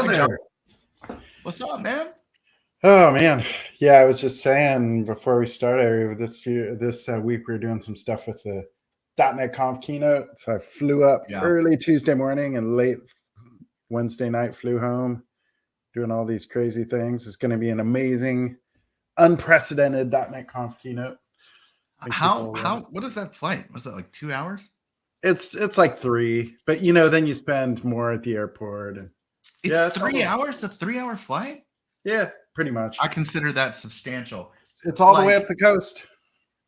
Hey, Jon. there. What's up, man? Oh man, yeah. I was just saying before we started this week we were doing some stuff with the .NET Conf keynote. So I flew up Yeah. early Tuesday morning and late Wednesday night flew home, doing all these crazy things. It's going to be an amazing, unprecedented .NET Conf keynote. What is that flight? Was it like 2 hours? It's like 3, but then you spend more at the airport and It's 3 hours, a 3-hour flight? Yeah, pretty much. I consider that substantial. It's all the way up the coast.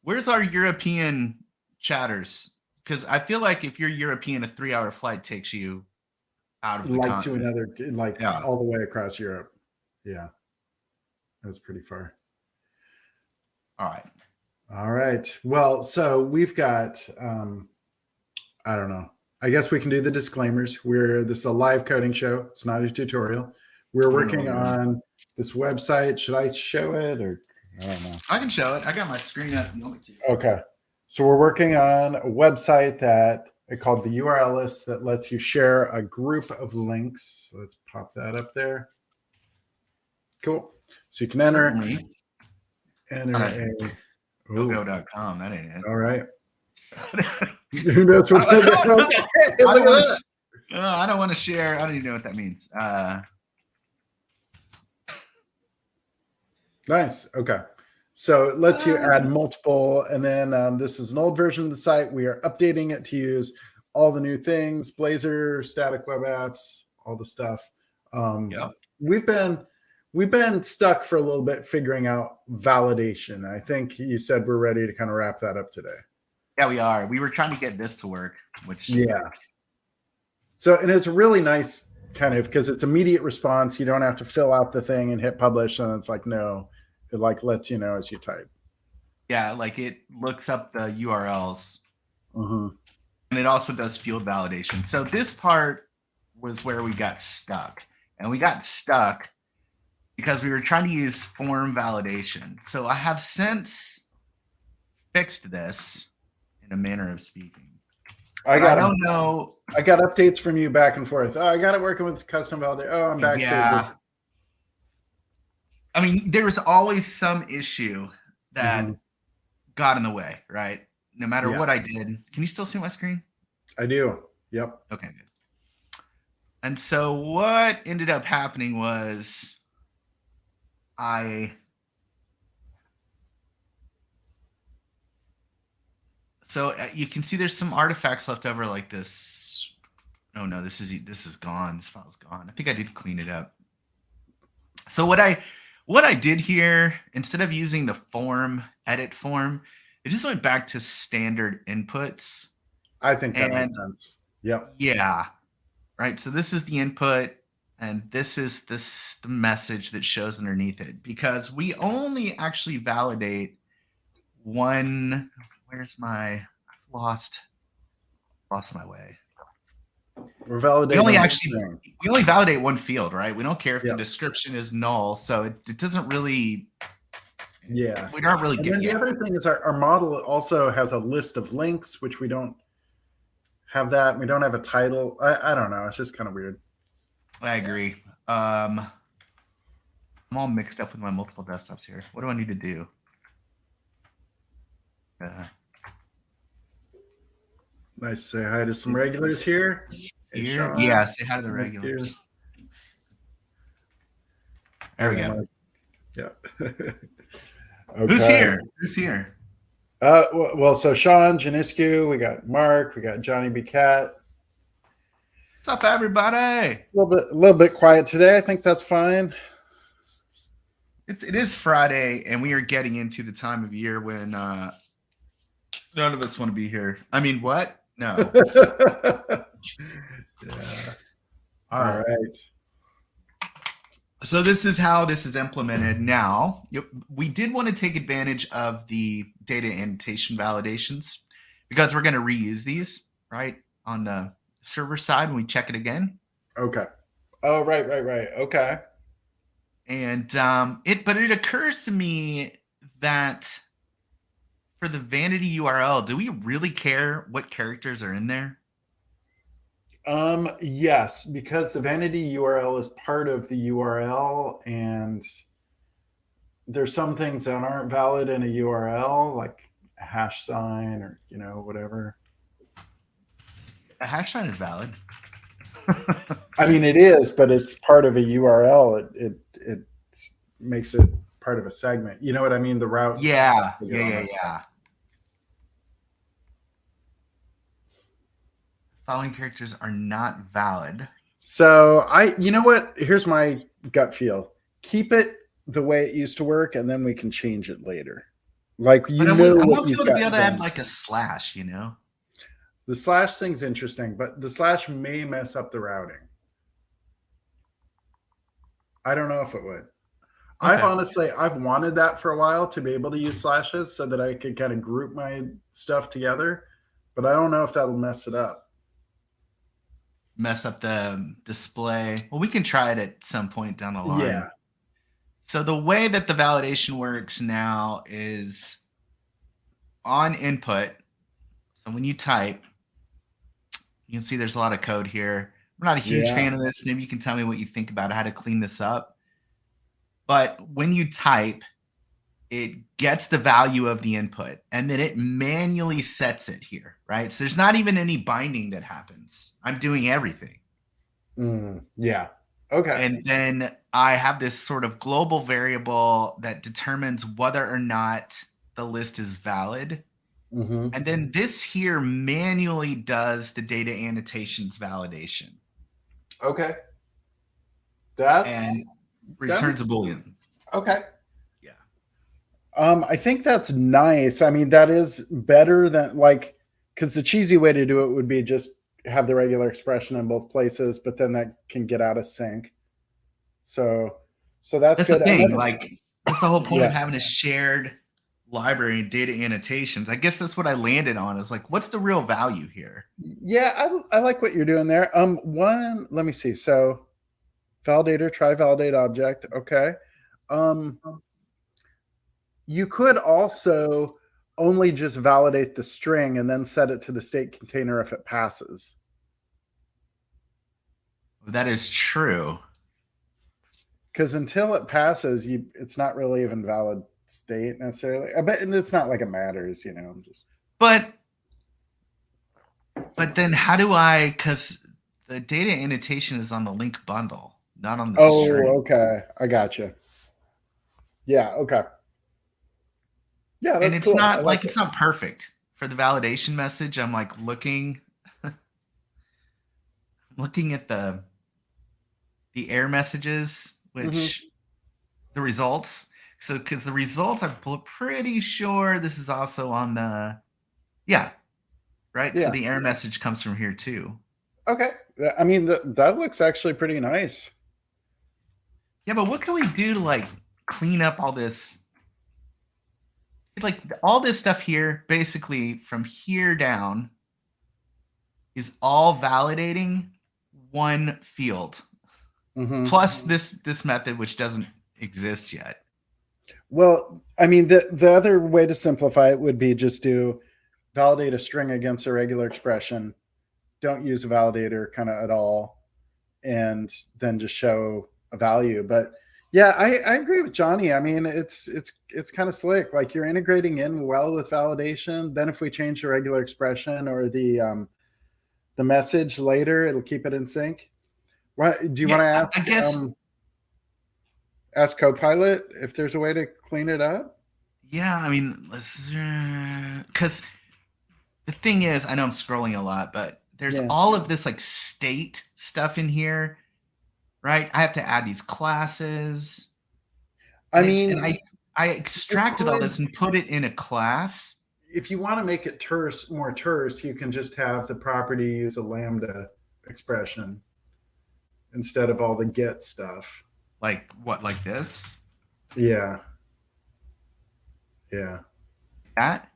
Where's our European chatters? Because I feel like if you're European, a 3-hour flight takes you out of the continent. To another, all the way across Europe. Yeah, that's pretty far. All right. Well, so we've got, I don't know. I guess we can do the disclaimers. This is a live coding show. It's not a tutorial. We're working on this website. Should I show it or I don't know? I can show it. I got my screen up. You want me to? Okay. So we're working on a website that I called the URL list that lets you share a group of links. So let's pop that up there. Cool. So you can enter GoGo.com. That ain't it. All right. Who knows what that I don't want to share. I don't even know what that means. Nice. Okay. So it lets you add multiple, and then this is an old version of the site. We are updating it to use all the new things, Blazor, static web apps, all the stuff. We've been stuck for a little bit figuring out validation. I think you said we're ready to kind of wrap that up today. Yeah, we are. We were trying to get this to work, So, and it's really nice kind of because it's immediate response. You don't have to fill out the thing and hit publish. And it's like, no, it like lets you know as you type. Yeah. Like it looks up the URLs and it also does field validation. So this part was where we got stuck, and we got stuck because we were trying to use form validation. So I have since fixed this in a manner of speaking. I don't know. I got updates from you back and forth. Oh, I got it working with custom validation. Oh, I'm back to I mean, there was always some issue that got in the way, right? No matter what I did. Can you still see my screen? I do. Yep. Okay, good. And so what ended up happening was So you can see there's some artifacts left over like this. Oh no, this is gone. This file's gone. I think I did clean it up. So what I did here, instead of using the edit form, it just went back to standard inputs. I think that makes sense. Yep. Yeah. Right. So this is the input, and this is the message that shows underneath it, because we only actually validate one. Where's I've lost my way. We're validating. We only validate one field, right? We don't care if the description is null, so it doesn't really. Yeah, we don't really get. The other thing is our model also has a list of links, which we don't have that. We don't have a title. I don't know. It's just kind of weird. I agree. I'm all mixed up with my multiple desktops here. What do I need to do? Nice. Say hi to some regulars here. Yeah, say hi to the regulars. There we go. Yeah. Okay. Who's here? Well, so Sean, Janiscu, we got Mark, we got Johnny B. Cat. What's up, everybody? A little bit quiet today. I think that's fine. It is Friday, and we are getting into the time of year when none of us want to be here. I mean, what? No. Yeah. All right. So this is how this is implemented now. We did want to take advantage of the data annotation validations because we're going to reuse these, right, on the server side when we check it again. Okay. Oh, right. Okay. And but it occurs to me that for the vanity URL, do we really care what characters are in there? Yes, because the vanity URL is part of the URL, and there's some things that aren't valid in a URL, like a hash sign or whatever. A hash sign is valid. I mean, it is, but it's part of a URL. It makes it part of a segment. You know what I mean? The route. Yeah, To get yeah, on yeah, this. yeah. Following characters are not valid. So you know what? Here's my gut feel. Keep it the way it used to work, and then we can change it later. Like But I what want you've people to be able got to add done. like a slash, The slash thing's interesting, but the slash may mess up the routing. I don't know if it would. Okay. I've wanted that for a while, to be able to use slashes so that I could kind of group my stuff together, but I don't know if that'll mess it up. Mess up the display. Well, we can try it at some point down the line. Yeah. So the way that the validation works now is on input. So when you type, you can see there's a lot of code here. I'm not a huge Yeah. fan of this. Maybe you can tell me what you think about how to clean this up. But when you type, it gets the value of the input and then it manually sets it here, right? So there's not even any binding that happens. I'm doing everything. Yeah. Okay. And then I have this sort of global variable that determines whether or not the list is valid. Mm-hmm. And then this here manually does the data annotations validation. Okay. That's and returns a Boolean. okay. Yeah. I think that's nice. I mean, that is better than because the cheesy way to do it would be just have the regular expression in both places, but then that can get out of sync. So that's the good. thing. That's the whole point of Yeah. having a shared library and data annotations. I guess that's what I landed on is like, what's the real value here? Yeah, I like what you're doing there. Let me see. So validator, try validate object. Okay. You could also only just validate the string and then set it to the state container if it passes. That is true. Because until it passes, it's not really even valid state necessarily. I bet, and it's not like it matters, just. But then how do I, because the data annotation is on the link bundle, not on the string. Okay. I gotcha. Yeah, okay. Yeah, that's and it's cool. not like it's not perfect for the validation message. I'm like looking at the error messages, which the results. So because the results, I'm pretty sure this is also on the right. Yeah. So the error message comes from here too. Okay. I mean, that looks actually pretty nice. Yeah, but what can we do to clean up all this? All this stuff here, basically from here down, is all validating one field, plus this method, which doesn't exist yet. Well, I mean, the other way to simplify it would be just do validate a string against a regular expression. Don't use a validator kind of at all, and then just show a value. But yeah, I agree with Johnny. I mean, it's kind of slick. Like you're integrating in well with validation. Then if we change the regular expression or the message later, it'll keep it in sync. What do you want to ask? I guess ask Copilot if there's a way to clean it up. Yeah, I mean, because the thing is, I know I'm scrolling a lot, but there's all of this state stuff in here, right? I have to add these classes. I mean, I extracted all this and put it in a class. If you want to make it more terse, you can just have the property use a lambda expression instead of all the get stuff. Like what? Like this? Yeah. That?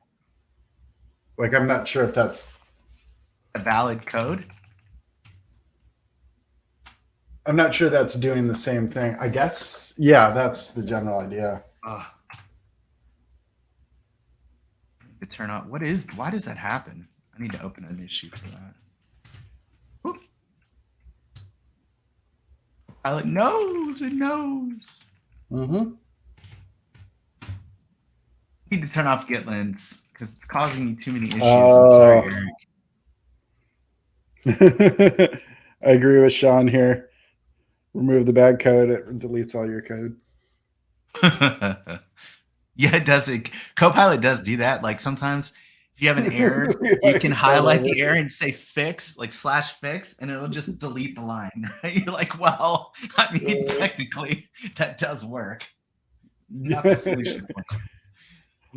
I'm not sure if that's a valid code. I'm not sure that's doing the same thing. I guess, yeah, that's the general idea. To turn on. Why does that happen? I need to open an issue for that. Whoop. Copilot knows, it knows. Mm-hmm. Need to turn off Gitlins because it's causing me too many issues. I'm Oh. sorry, I agree with Sean here. Remove the bad code. It deletes all your code. Eric. Yeah, it does. Copilot does do that. Like sometimes if you have an error, you can highlight the error and say fix, like /fix, and it'll just delete the line, right? You're like, well, I mean, technically that does work. Not the solution.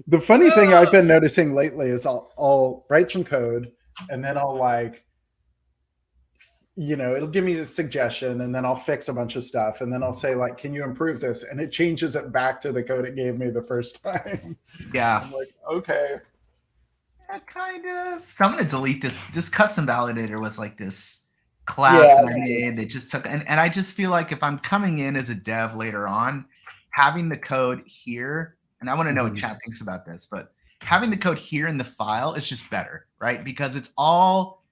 The funny thing I've been noticing lately is I'll write some code and then I'll like, it'll give me a suggestion and then I'll fix a bunch of stuff. And then I'll say like, can you improve this? And it changes it back to the code it gave me the first time. Yeah. I'm like, okay. Yeah, kind of. So I'm going to delete this. This custom validator was like this class that I made that just took, and I just feel like if I'm coming in as a dev later on, having the code here, and I want to know what chat thinks about this, but having the code here in the file is just better, right? Because it's all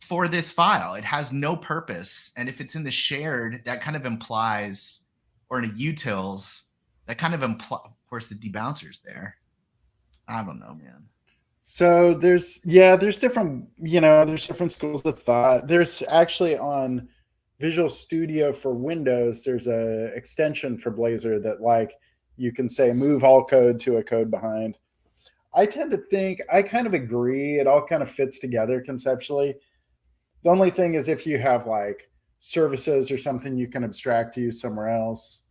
for this file. It has no purpose. And if it's in the shared, that kind of implies, or in a utils, that kind of implies, of course, the debouncer's there. I don't know, man. So there's different, there's different schools of thought. There's actually on Visual Studio for Windows, there's a extension for Blazor that like you can say move all code to a code behind. I tend to think, I kind of agree. It all kind of fits together conceptually. The only thing is if you have like services or something you can abstract to use somewhere else.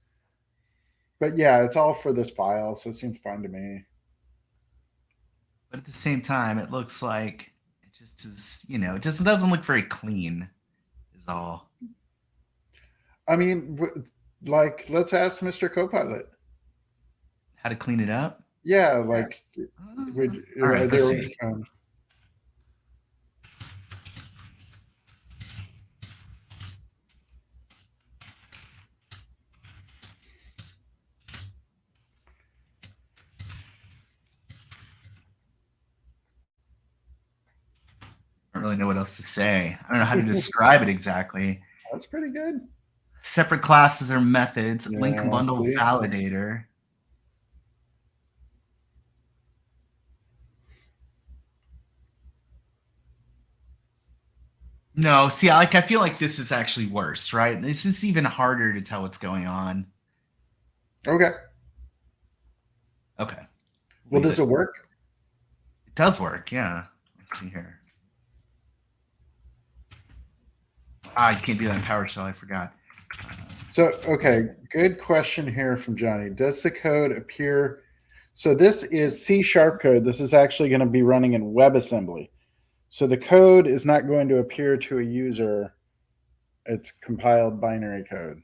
But yeah, it's all for this file, so it seems fine to me. But at the same time, it looks like it just is, it just doesn't look very clean, is all. I mean, like, let's ask Mr. Copilot. How to clean it up? Yeah, like, all right, let's see. I don't really know what else to say. I don't know how to describe it exactly. That's pretty good. Separate classes or methods, link bundle validator. No, see, I feel like this is actually worse, right? This is even harder to tell what's going on. Okay. Okay. Well, does it work? It does work, yeah. Let's see here. You can't do that in PowerShell, I forgot. So, okay, good question here from Johnny. Does the code appear? So this is C# code. This is actually going to be running in WebAssembly. So the code is not going to appear to a user. It's compiled binary code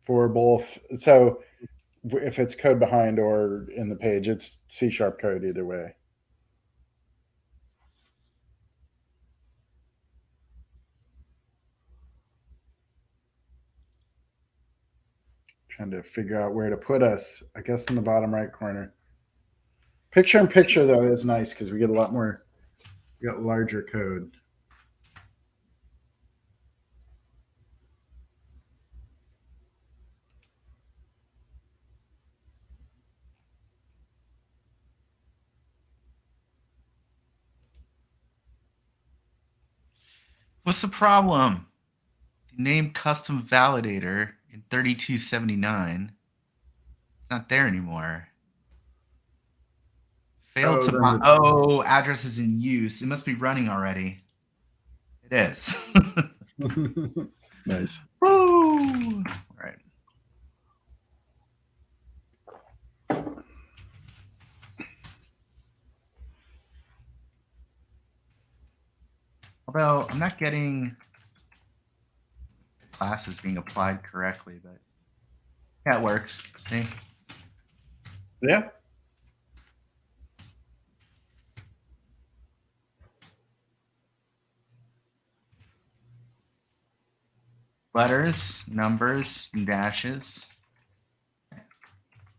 for both. So if it's code behind or in the page, it's C# code either way. Trying to figure out where to put us. I guess in the bottom right corner. Picture in picture, though, is nice because we get a lot more, we got larger code. What's the problem? The name custom validator in 3279. It's not there anymore. Failed to address is in use. It must be running already. It is. Nice. Woo! All right. Although I'm not getting classes being applied correctly, but yeah, it works. See? Yeah. Letters, numbers, and dashes.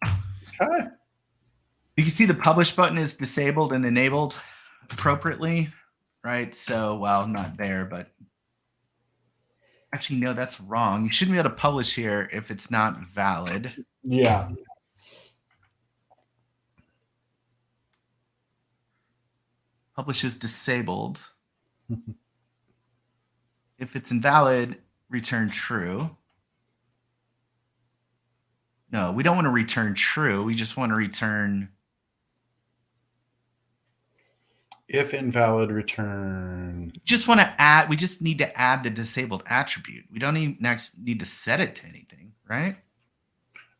Okay. You can see the publish button is disabled and enabled appropriately, right? So, well, not there, but Actually, no, that's wrong. You shouldn't be able to publish here if it's not valid. Yeah. Publish is disabled. If it's invalid, return true. No, we don't want to return true. We just want to return. If invalid, return. Just want to add. We just need to add the disabled attribute. We don't even need to set it to anything, right?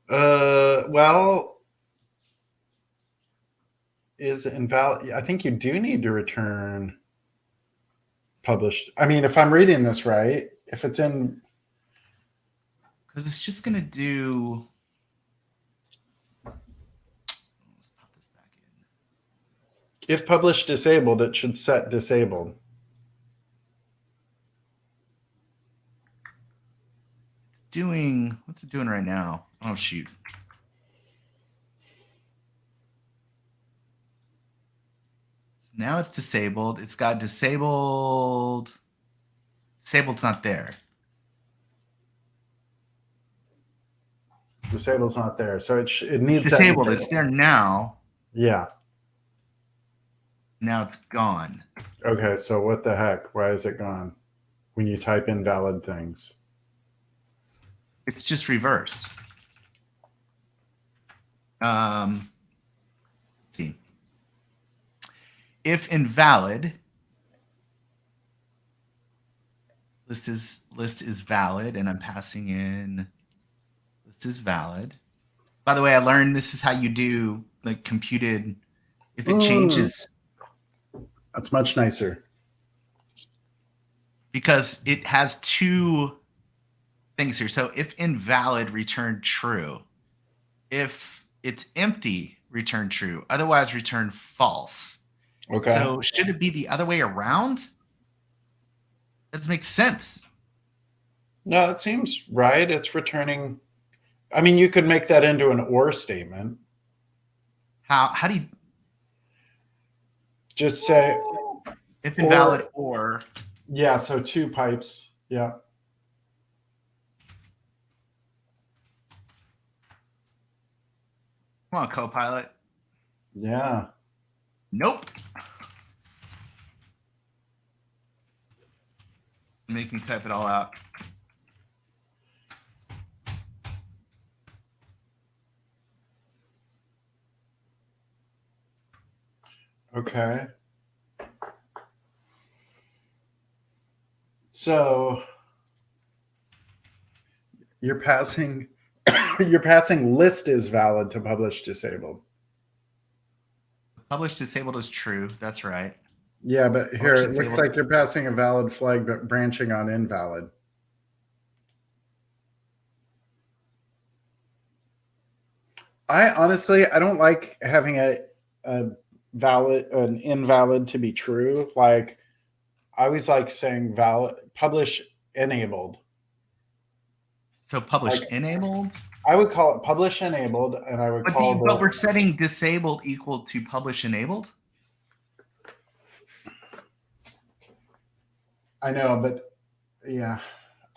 Well, is invalid. I think you do need to return published. I mean, if I'm reading this right, if it's in, because it's just going to do. Let's pop this back in. If published disabled, it should set disabled. It's doing. What's it doing right now? Oh shoot. Now it's disabled. It's got disabled. Disabled's not there. Disabled's not there, so it needs disabled. It's there now. Yeah. Now it's gone. Okay, so what the heck? Why is it gone? When you type in valid things, it's just reversed. Let's see. If invalid, list is valid, and I'm passing in list is valid. By the way, I learned this is how you do like computed. If it changes, that's much nicer because it has two things here. So if invalid, return true. If it's empty, return true. Otherwise, return false. Okay. So should it be the other way around? That doesn't make sense. No, it seems right. It's returning. I mean, you could make that into an or statement. How do you just say if invalid or? Yeah, so two pipes. Yeah. Come on, Copilot. Yeah. Nope. Make me type it all out. Okay. So you're passing list is valid to publish disabled. Publish disabled is true. That's right. Yeah, but here it looks like you're passing a valid flag, but branching on invalid. I honestly don't like having an invalid to be true. Like I always like saying valid publish enabled. So publish enabled? I would call it publish enabled, and I would but we're setting disabled equal to publish enabled? I know, but yeah,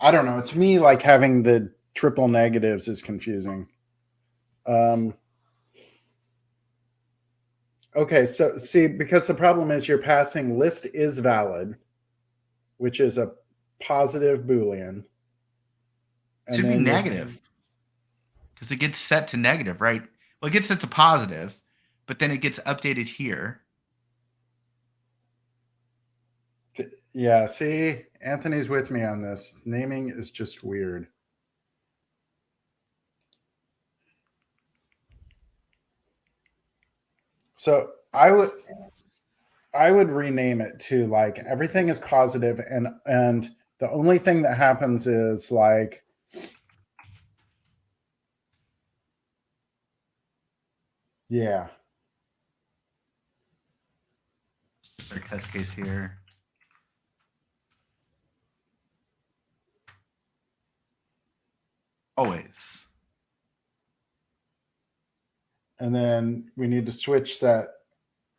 I don't know. To me, like having the triple negatives is confusing. Okay, so see, because the problem is you're passing list is valid, which is a positive Boolean. It should be negative because it gets set to negative, right? Well, it gets set to positive, but then it gets updated here. Yeah, see, Anthony's with me on this. Naming is just weird. So I would rename it to like everything is positive, and the only thing that happens is like yeah. Our test case here. Always. And then we need to switch that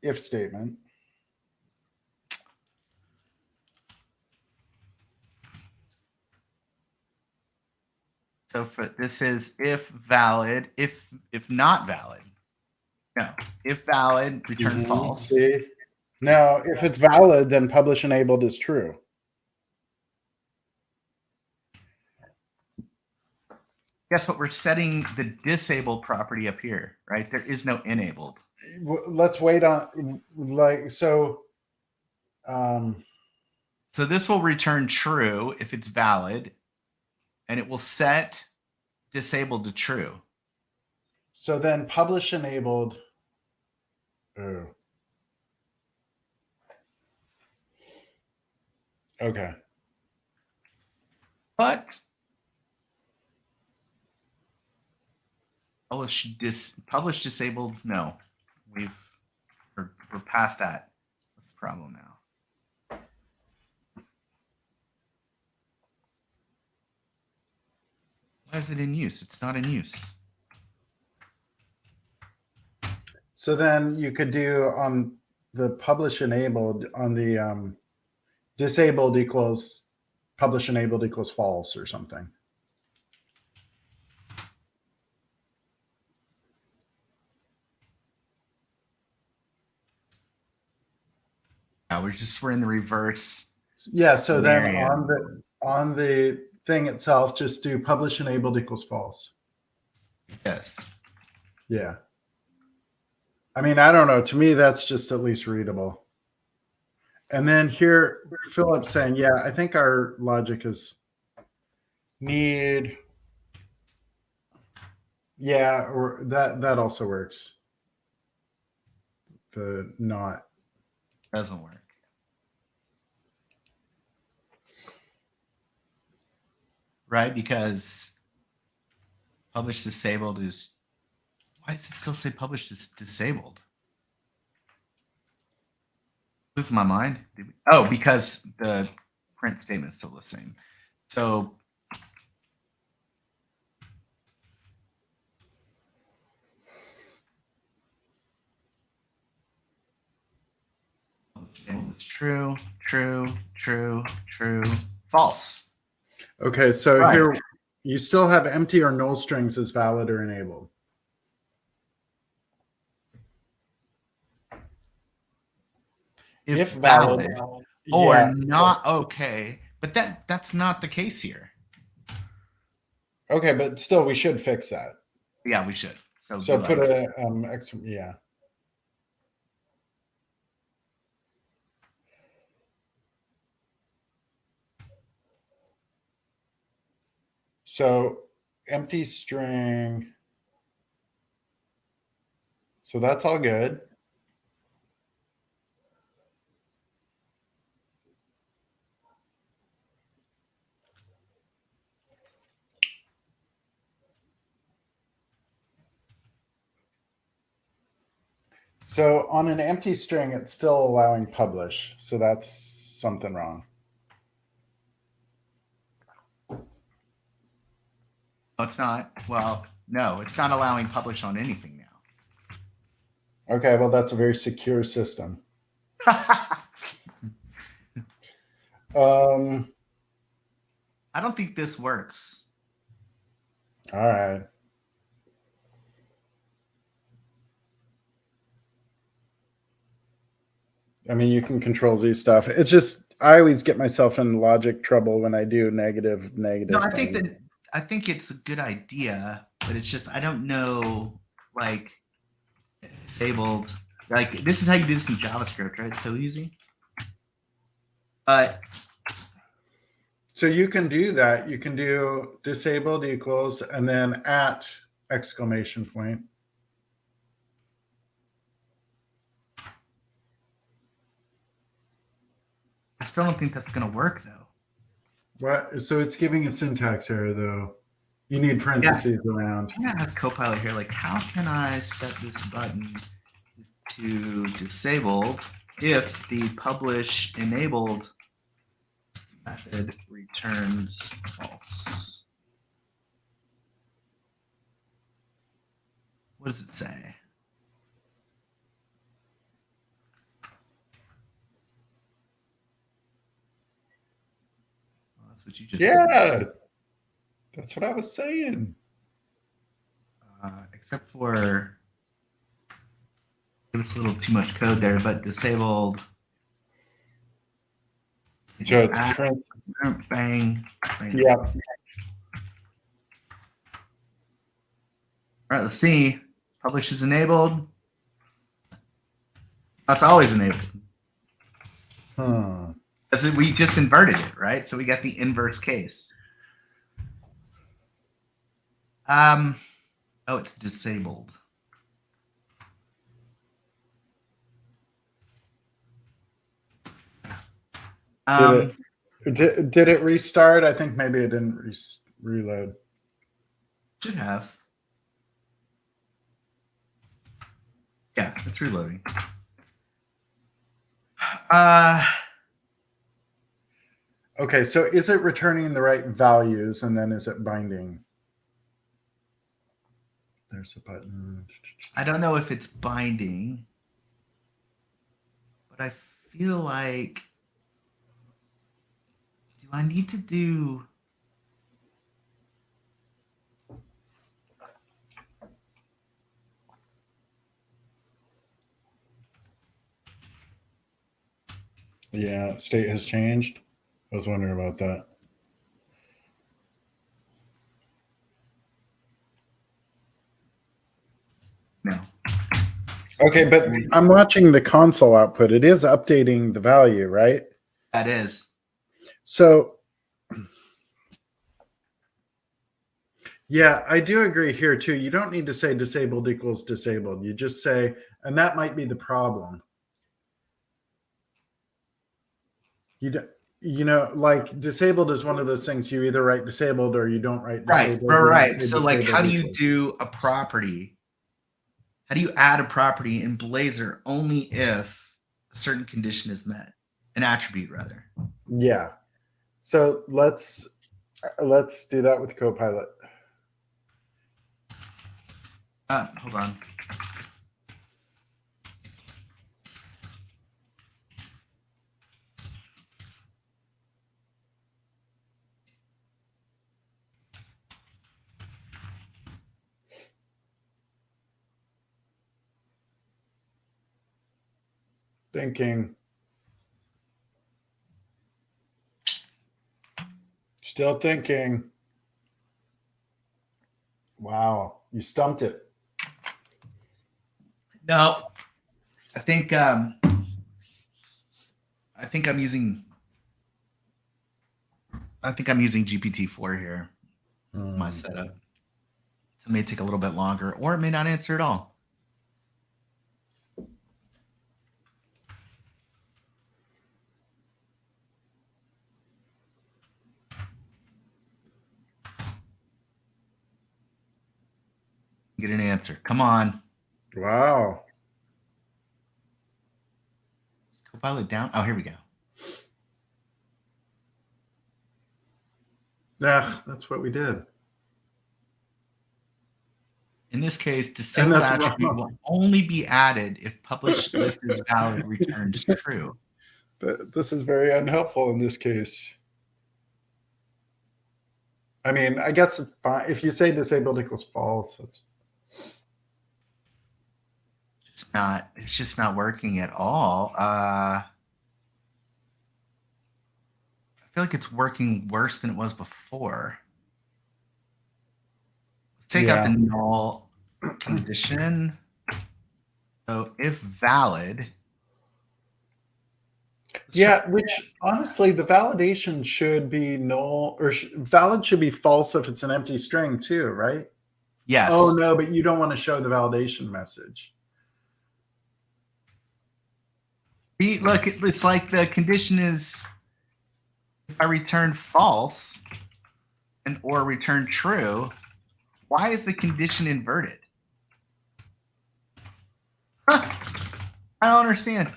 if statement. So for this is if valid, if not valid. No, if valid, return false. See? Now, if it's valid, then publish enabled is true. Yes, but we're setting the disabled property up here, right? There is no enabled. Let's wait on so. So this will return true if it's valid, and it will set disabled to true. So then publish enabled. Oh. Okay. But publish disabled, no. We're past that. That's the problem now. Why is it in use? It's not in use. So then you could do on the publish enabled on the disabled equals publish enabled equals false or something. Yeah, we're in the reverse. Yeah, so then on the thing itself, just do publish enabled equals false. Yes. Yeah. I mean, I don't know. To me, that's just at least readable. And then here, Philip's saying, yeah, I think our logic is need. Yeah, or that also works. The not. Doesn't work. Right? Because publish disabled is, why does it still say publish disabled? Losing my mind. Oh, because the print statement is still the same. So it's true, false. Okay, so Right. here you still have empty or null strings as valid or enabled. If valid or yeah. not, okay. But that's not the case here. Okay, but still, we should fix that. Yeah, we should. So put a yeah. So empty string. So that's all good. So on an empty string, it's still allowing publish. So that's something wrong. No, it's not. Well, no, it's not allowing publish on anything now. Okay, well, that's a very secure system. I Um, don't think this works. all right. I mean, you can control Z stuff. It's just I always get myself in logic trouble when I do negative. No, I think it's a good idea, but it's just I don't know, like disabled. Like this is how you do this in JavaScript, right? It's so easy. But so you can do that. You can do disabled equals and then at exclamation point. I still don't think that's going to work though. What? So it's giving a syntax error though. You need parentheses around. I'm gonna ask Copilot here, like, how can I set this button to disabled if the publish enabled method returns false? What does it say? Well, that's what you just said. That's what I was saying. Except for it's a little too much code there, but disabled. So it's current. Bang. Yeah. All right, let's see. Publish is enabled. That's always enabled. Because we just inverted it, right? So we got the inverse case. Oh, it's disabled. Did it restart? I think maybe it didn't reload. Should have. Yeah, it's reloading. Okay, so is it returning the right values, and then is it binding? There's a button. I don't know if it's binding, but I feel like, do I need to do? Yeah, state has changed. I was wondering about that. No. Okay, but I'm watching the console output. It is updating the value, right? That is. So, yeah, I do agree here too. You don't need to say disabled equals disabled. You just say, and that might be the problem. You know, like disabled is one of those things you either write disabled or you don't write disabled. Right. So like, how do you do a property? How do you add a property in Blazor only if a certain condition is met? An attribute, rather. Yeah. So let's do that with Copilot. Hold on. Thinking. Still thinking. Wow, you stumped it. No, I think I'm using GPT-4 here. That's my setup. So it may take a little bit longer, or it may not answer at all. Get an answer. Come on. Wow. Is Copilot down? Oh, here we go. Yeah, that's what we did. In this case, disabled attribute will only be added if published list is valid returns true. This is very unhelpful in this case. I mean, I guess it's fine. If you say disabled equals false, it's just not working at all. I feel like it's working worse than it was before. Let's take out the null condition. So if valid. Yeah, which honestly, the validation should be null, or valid should be false if it's an empty string too, right? Yes. Oh no, but you don't want to show the validation message. Look, it's like the condition is if I return false or return true, why is the condition inverted? Huh. I don't understand.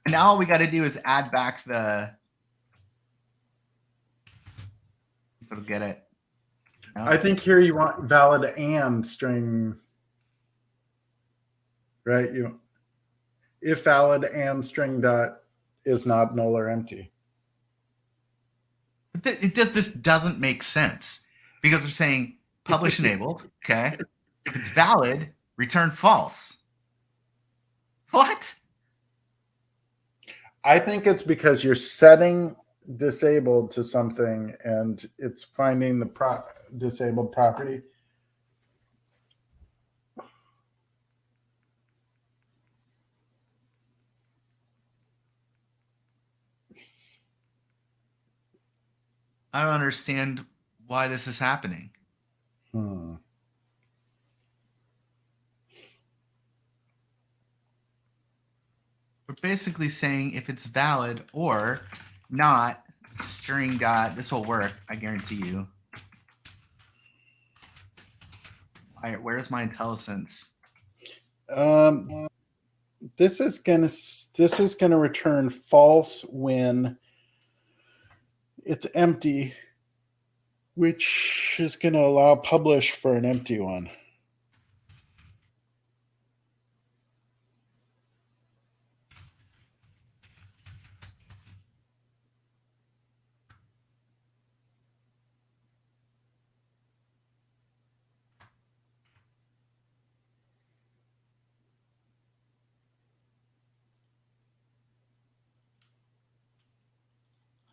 And now all we got to do is add back the. If it'll get it. No. I think here you want valid and string, right? If valid and string dot is not null or empty. But this doesn't make sense because they're saying publish enabled. Okay. If it's valid, return false. What? I think it's because you're setting disabled to something and it's finding the disabled property. I don't understand why this is happening. Hmm. We're basically saying if it's valid or not, string dot, this will work, I guarantee you. Where's my IntelliSense? This is gonna return false when it's empty, which is gonna allow publish for an empty one.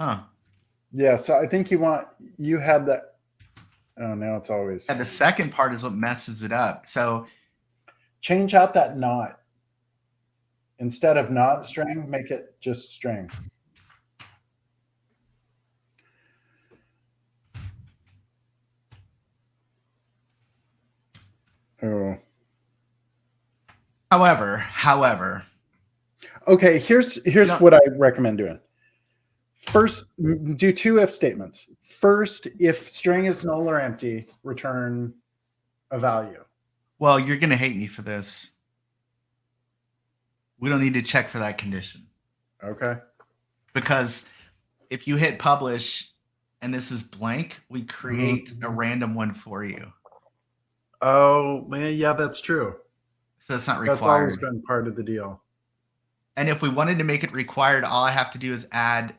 Huh. Yeah, so I think you had that. Oh, now it's always. And the second part is what messes it up. So change out that not. Instead of not string, make it just string. Oh. However. Okay, here's what I recommend doing. First, do two if statements. First, if string is null or empty, return a value. Well, you're going to hate me for this. We don't need to check for that condition. Okay. Because if you hit publish and this is blank, we create a random one for you. Oh, man, yeah, that's true. So it's not required. That's always been part of the deal. And if we wanted to make it required, all I have to do is add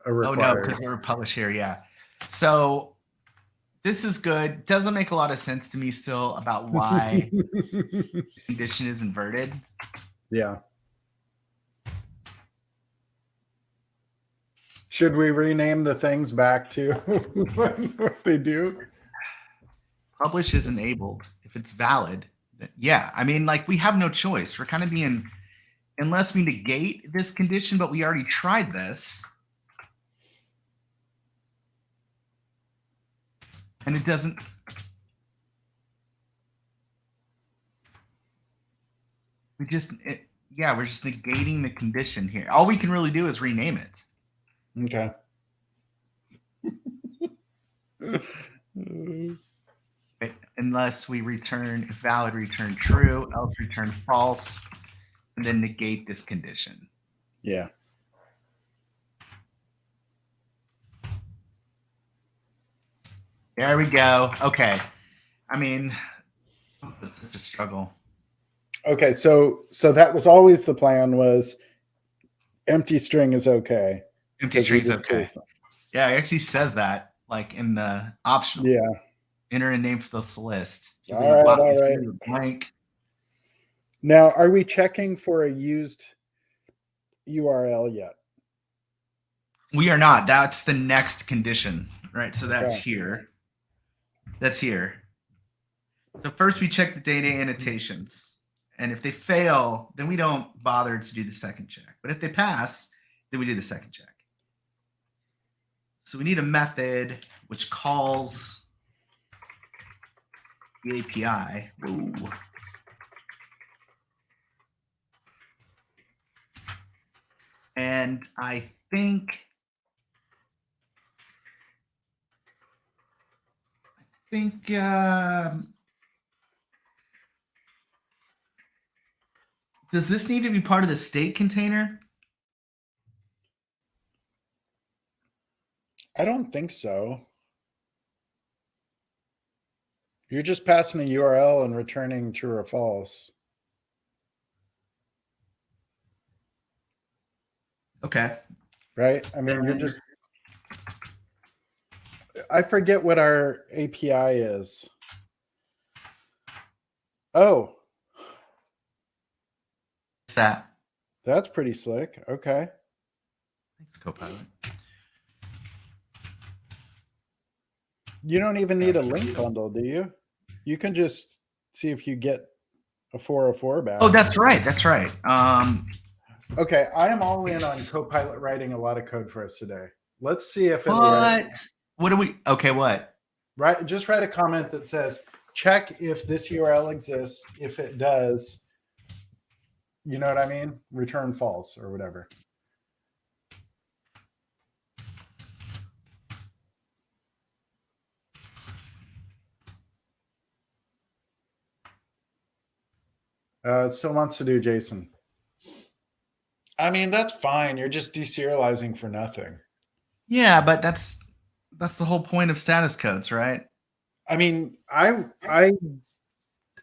a required. Oh, no, because we're published here, yeah. So this is good. Doesn't make a lot of sense to me still about why the condition is inverted. Yeah. Should we rename the things back to what they do? Publish is enabled. If it's valid, yeah. I mean, like, we have no choice. We're kind of being, unless we negate this condition, but we already tried this. And it doesn't. We're just negating the condition here. All we can really do is rename it. Okay. Unless we return, if valid, return true, else return false, and then negate this condition. Yeah. There we go. Okay. I mean, it's such a struggle. Okay, so that was always the plan, was empty string is okay. Empty string is okay. Yeah, it actually says that, like, in the optional. Yeah. Enter a name for this list. All right. Blank. Now, are we checking for a used URL yet? We are not. That's the next condition, right? So that's here. That's here. So first we check the data annotations. And if they fail, then we don't bother to do the second check. But if they pass, then we do the second check. So we need a method which calls the API. Whoa. And I think does this need to be part of the state container? I don't think so. You're just passing a URL and returning true or false. Okay. Right? I mean, you're just I forget what our API is. Oh, What's that? that's pretty slick. Okay. Thanks, Copilot. You don't even need a link bundle, do you? You can just see if you get a 404 back. Oh, that's right. That's right. Okay, I am all in on Copilot writing a lot of code for us today. Let's see if it'll what do we? Okay, what? Right, just write a comment that says, check if this URL exists. If it does, you know what I mean? Return false or whatever. It still wants to do JSON. I mean, that's fine. You're just deserializing for nothing. Yeah, but that's the whole point of status codes, right? I mean, I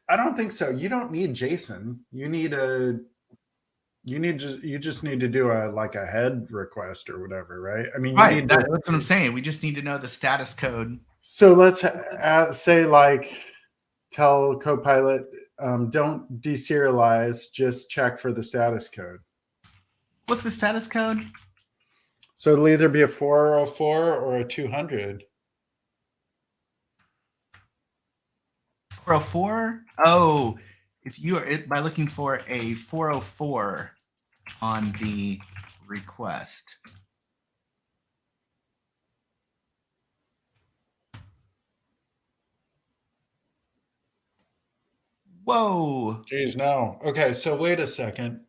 don't think so. You don't need JSON. You just need to do a head request or whatever, right? I mean, right. That's what I'm saying. We just need to know the status code. So let's say tell Copilot, don't deserialize, just check for the status code. What's the status code? So it'll either be a 404 or a 200. 404? Oh, if you are by looking for a 404 on the request. Whoa. Geez, no. Okay, so wait a second.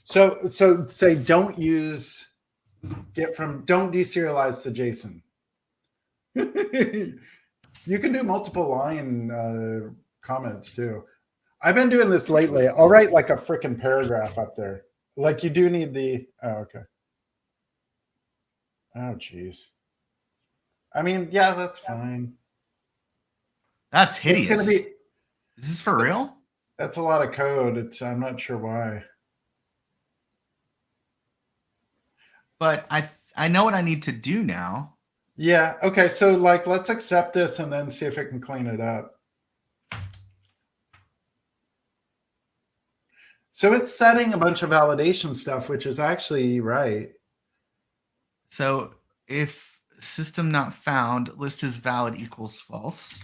So say don't deserialize the JSON. You can do multiple line comments too. I've been doing this lately. I'll write like a freaking paragraph up there. Like you do need okay. Oh, geez. I mean, yeah, that's fine. That's hideous. Is this for real? That's a lot of code. I'm not sure why. But I know what I need to do now. Yeah. Okay. So let's accept this and then see if it can clean it up. So it's setting a bunch of validation stuff, which is actually right. So if system not found, list is valid equals false.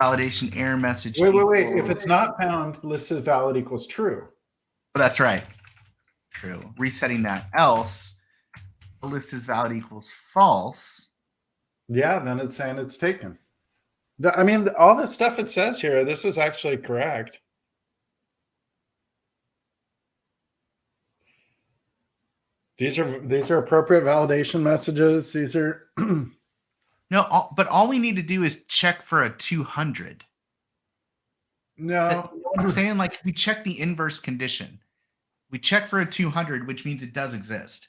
Validation error message. Wait. If it's not found, list is valid equals true. Oh, that's right. True. Resetting that else, the list is valid equals false. Yeah, then it's saying it's taken. I mean, all the stuff it says here, this is actually correct. These are appropriate validation messages. These are no, but all we need to do is check for a 200. No, you know what I'm saying? Like if we check the inverse condition, we check for a 200, which means it does exist.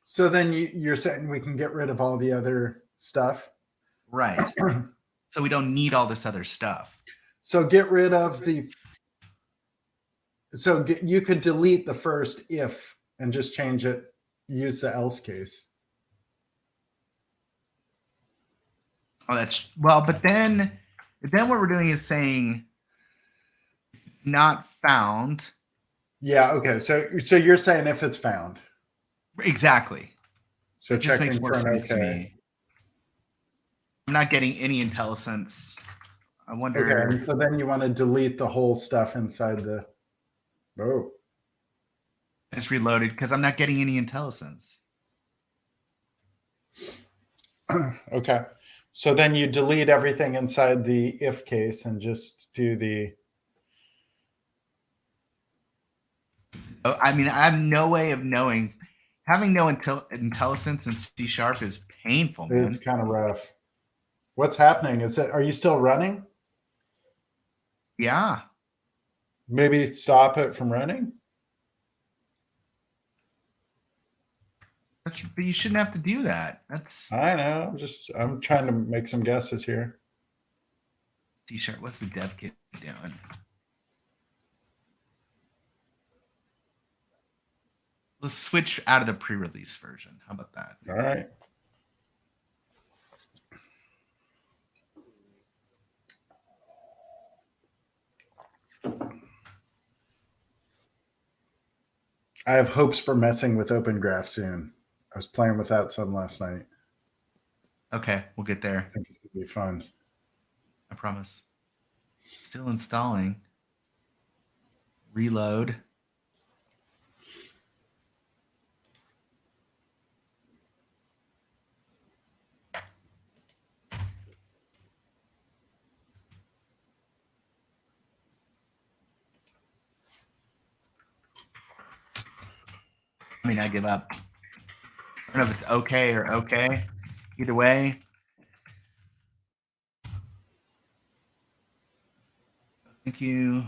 So then you're saying we can get rid of all the other stuff, right? So we don't need all this other stuff. So get rid of you could delete the first if and just change it, use the else case. Oh, but then what we're doing is saying not found. Yeah, okay. So you're saying if it's found. Exactly. So it just makes more sense to me. I'm not getting any IntelliSense. I wonder. Okay, so then you want to delete the whole stuff inside the. Oh. I just reloaded because I'm not getting any IntelliSense. Okay. So then you delete everything inside the if case and just do the. I mean, I have no way of knowing. Having no IntelliSense in C# is painful, man. It's kind of rough. What's happening? Are you still running? Yeah. Maybe stop it from running? But you shouldn't have to do that. I know. I'm trying to make some guesses here. C#. What's the dev kit doing? Let's switch out of the pre-release version. How about that? All right. I have hopes for messing with Open Graph soon. I was playing with that some last night. Okay, we'll get there. I think it's gonna be fun. I promise. Still installing. Reload. I mean, I give up. I don't know if it's okay or okay. Either way. Thank you.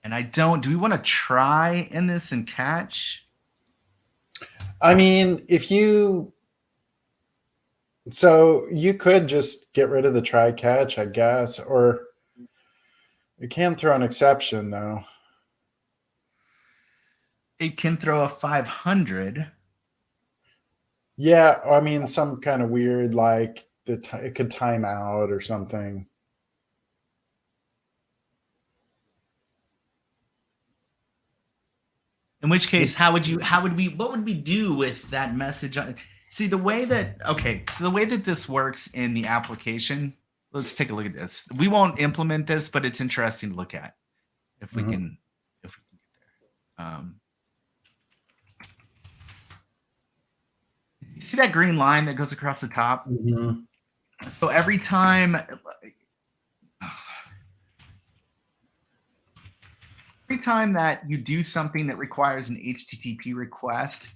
And I don't, do we want to try in this and catch? I mean, if you, so you could just get rid of the try catch, I guess, or you can throw an exception though. It can throw a 500. Yeah, I mean, some kind of weird, like it could time out or something. In which case, what would we do with that message? See, the way that this works in the application, let's take a look at this. We won't implement this, but it's interesting to look at if we can get there. You see that green line that goes across the top? So every time that you do something that requires an HTTP request,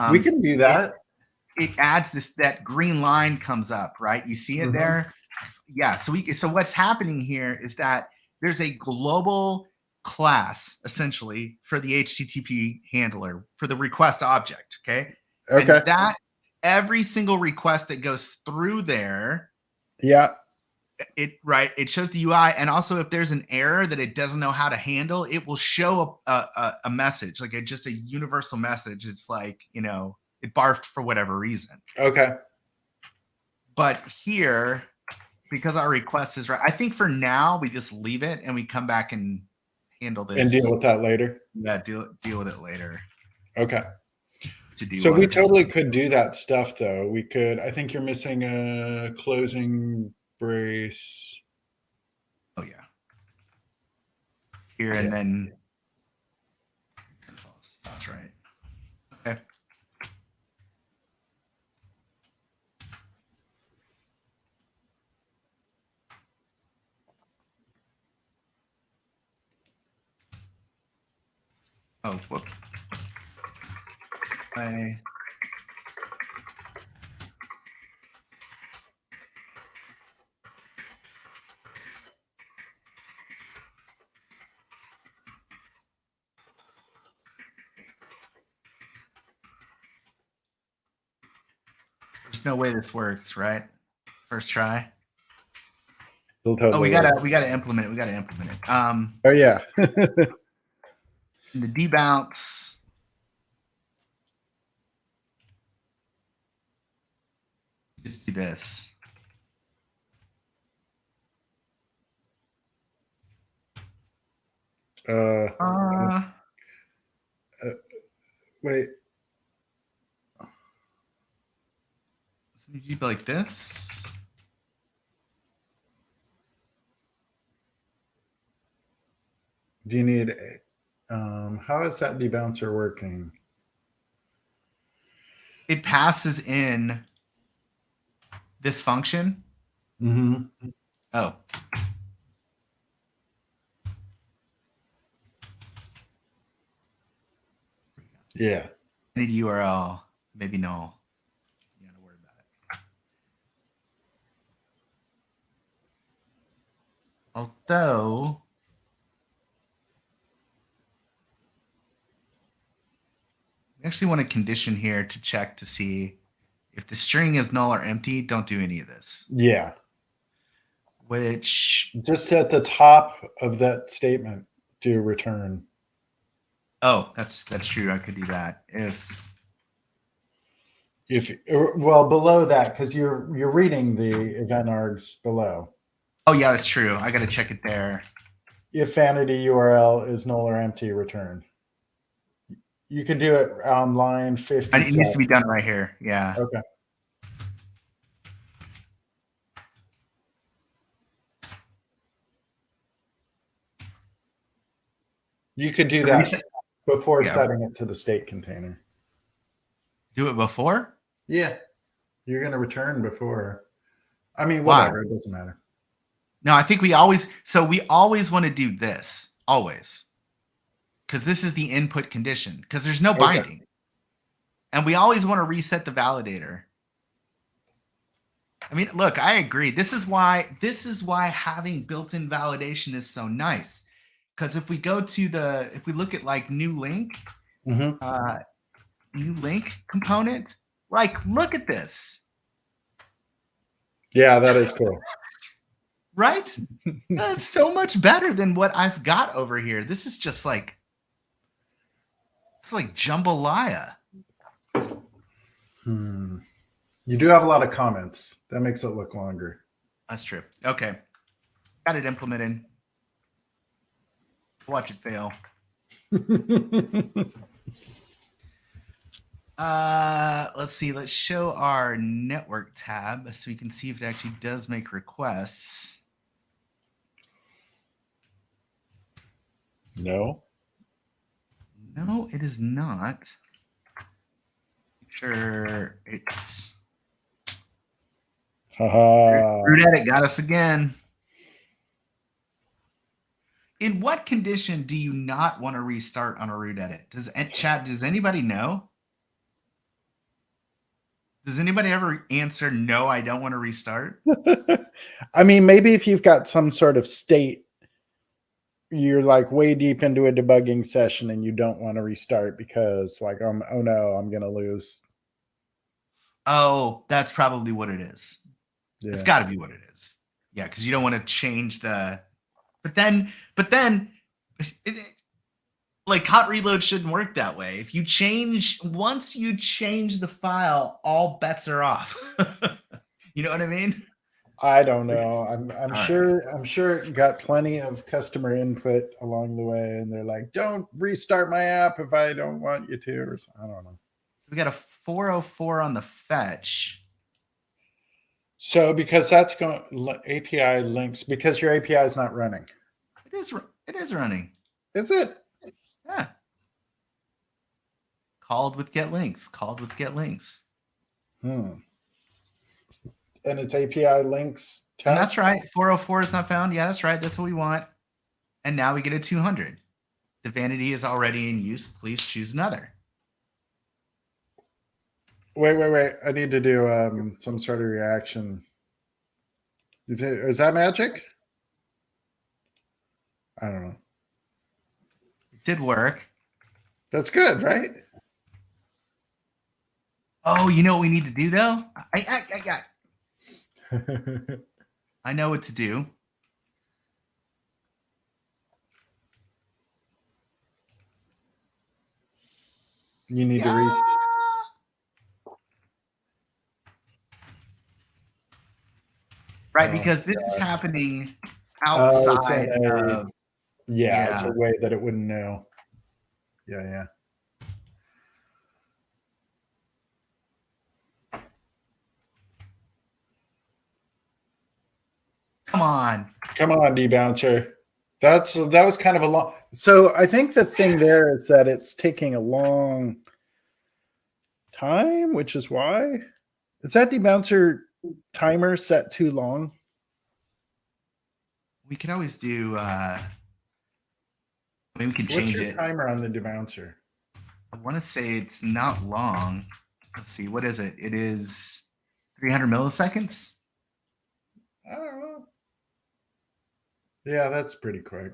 we can do that. It adds that green line comes up, right? You see it there? Yeah. So what's happening here is that there's a global class essentially for the HTTP handler for the request object. Okay. Okay. And that every single request that goes through there. Yeah. It shows the UI, and also if there's an error that it doesn't know how to handle, it will show a message, like just a universal message. It's like, it barfed for whatever reason. Okay. But here, because our request is right, I think for now we just leave it and we come back and handle this and deal with that later. Yeah, deal with it later. Okay. So we totally could do that stuff though. We could. I think you're missing a closing brace. Oh yeah. Here and then. That's right. Okay. Oh, whoop. There's no way this works, right? First try. Totally we gotta implement it. We gotta implement it. Oh yeah. The debounce. Just do this. Wait. So you do like this. Do you need how is that debouncer working? It passes in this function. Oh. Yeah. I need URL, maybe null. You gotta worry about it. Although we actually want a condition here to check to see if the string is null or empty. Don't do any of this. Yeah. Which just at the top of that statement. do return. Oh, that's true. I could do that if Well, below that, because you're reading the event args below. Oh yeah, that's true. I gotta check it there. If vanity URL is null or empty, return. You can do it on line 50. It needs to be done right here. Yeah. Okay. You could do that before setting it to the state container. Do it before? Yeah. You're going to return before. I mean, whatever. It doesn't matter. No, I think we always want to do this. Always. Because this is the input condition. Because there's no binding. Okay. And we always want to reset the validator. I mean, look, I agree. This is why having built-in validation is so nice. Because if we look at like new link, new link component, like look at this. Yeah, that is cool. Right? That's so much better than what I've got over here. This is just like, it's like jambalaya. You do have a lot of comments. That makes it look longer. That's true. Okay. Got it implemented. Watch it fail. Let's see. Let's show our network tab so we can see if it actually does make requests. No. No, it is not. Make sure it's. Root edit got us again. In what condition do you not want to restart on a root edit? Does anybody know? Does anybody ever answer, no, I don't want to restart? I mean, maybe if you've got some sort of state, you're like way deep into a debugging session and you don't want to restart because like, oh no, I'm going to lose. Oh, that's probably what it is. Yeah. It's got to be what it is. Yeah, because you don't want to change the... But then, like hot reload shouldn't work that way. If you once you change the file, all bets are off. You know what I mean? I don't know. I'm sure it got plenty of customer input along the way, and they're like, "Don't restart my app if I don't want you to." Or I don't know. So we got a 404 on the fetch. So because that's going API links because your API is not running. It is running. Is it? Yeah. Called with get links. And it's API links. And that's right. 404 is not found. Yeah, that's right. That's what we want. And now we get a 200. The vanity is already in use. Please choose another. Wait. I need to do some sort of reaction. Is that magic? I don't know. It did work. That's good, right? Oh, you know what we need to do though? I know what to do. You need to reset. Right, because this is happening outside of... Yeah, it's a way that it wouldn't know. Yeah. Come on, debouncer. That was kind of a long. So I think the thing there is that it's taking a long time, which is why. Is that debouncer timer set too long? We could always do. We can change it. What's your timer on the debouncer? I want to say it's not long. Let's see. What is it? It is 300 milliseconds. I don't know. Yeah, that's pretty quick.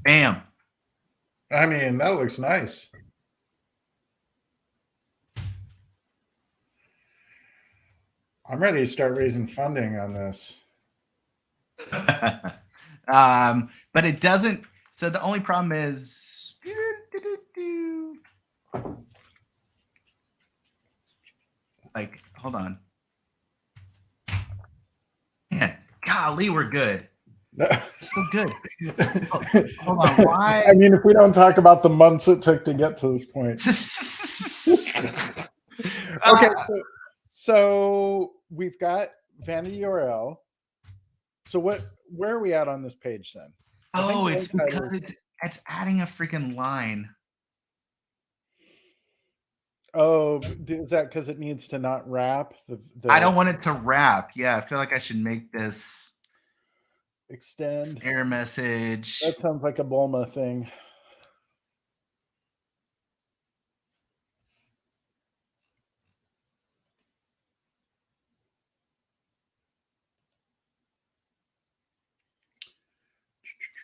Bam. I mean, that looks nice. I'm ready to start raising funding on this. But it doesn't. So the only problem is, like, hold on. Man, golly, we're good. So good. Oh, hold on. Why? I mean, if we don't talk about the months it took to get to this point. Okay, so we've got vanity URL. So where are we at on this page then? Oh, it's because it's adding a freaking line. Oh, is that because it needs to not wrap? I don't want it to wrap. Yeah, I feel like I should make this extend error message. That sounds like a Bulma thing.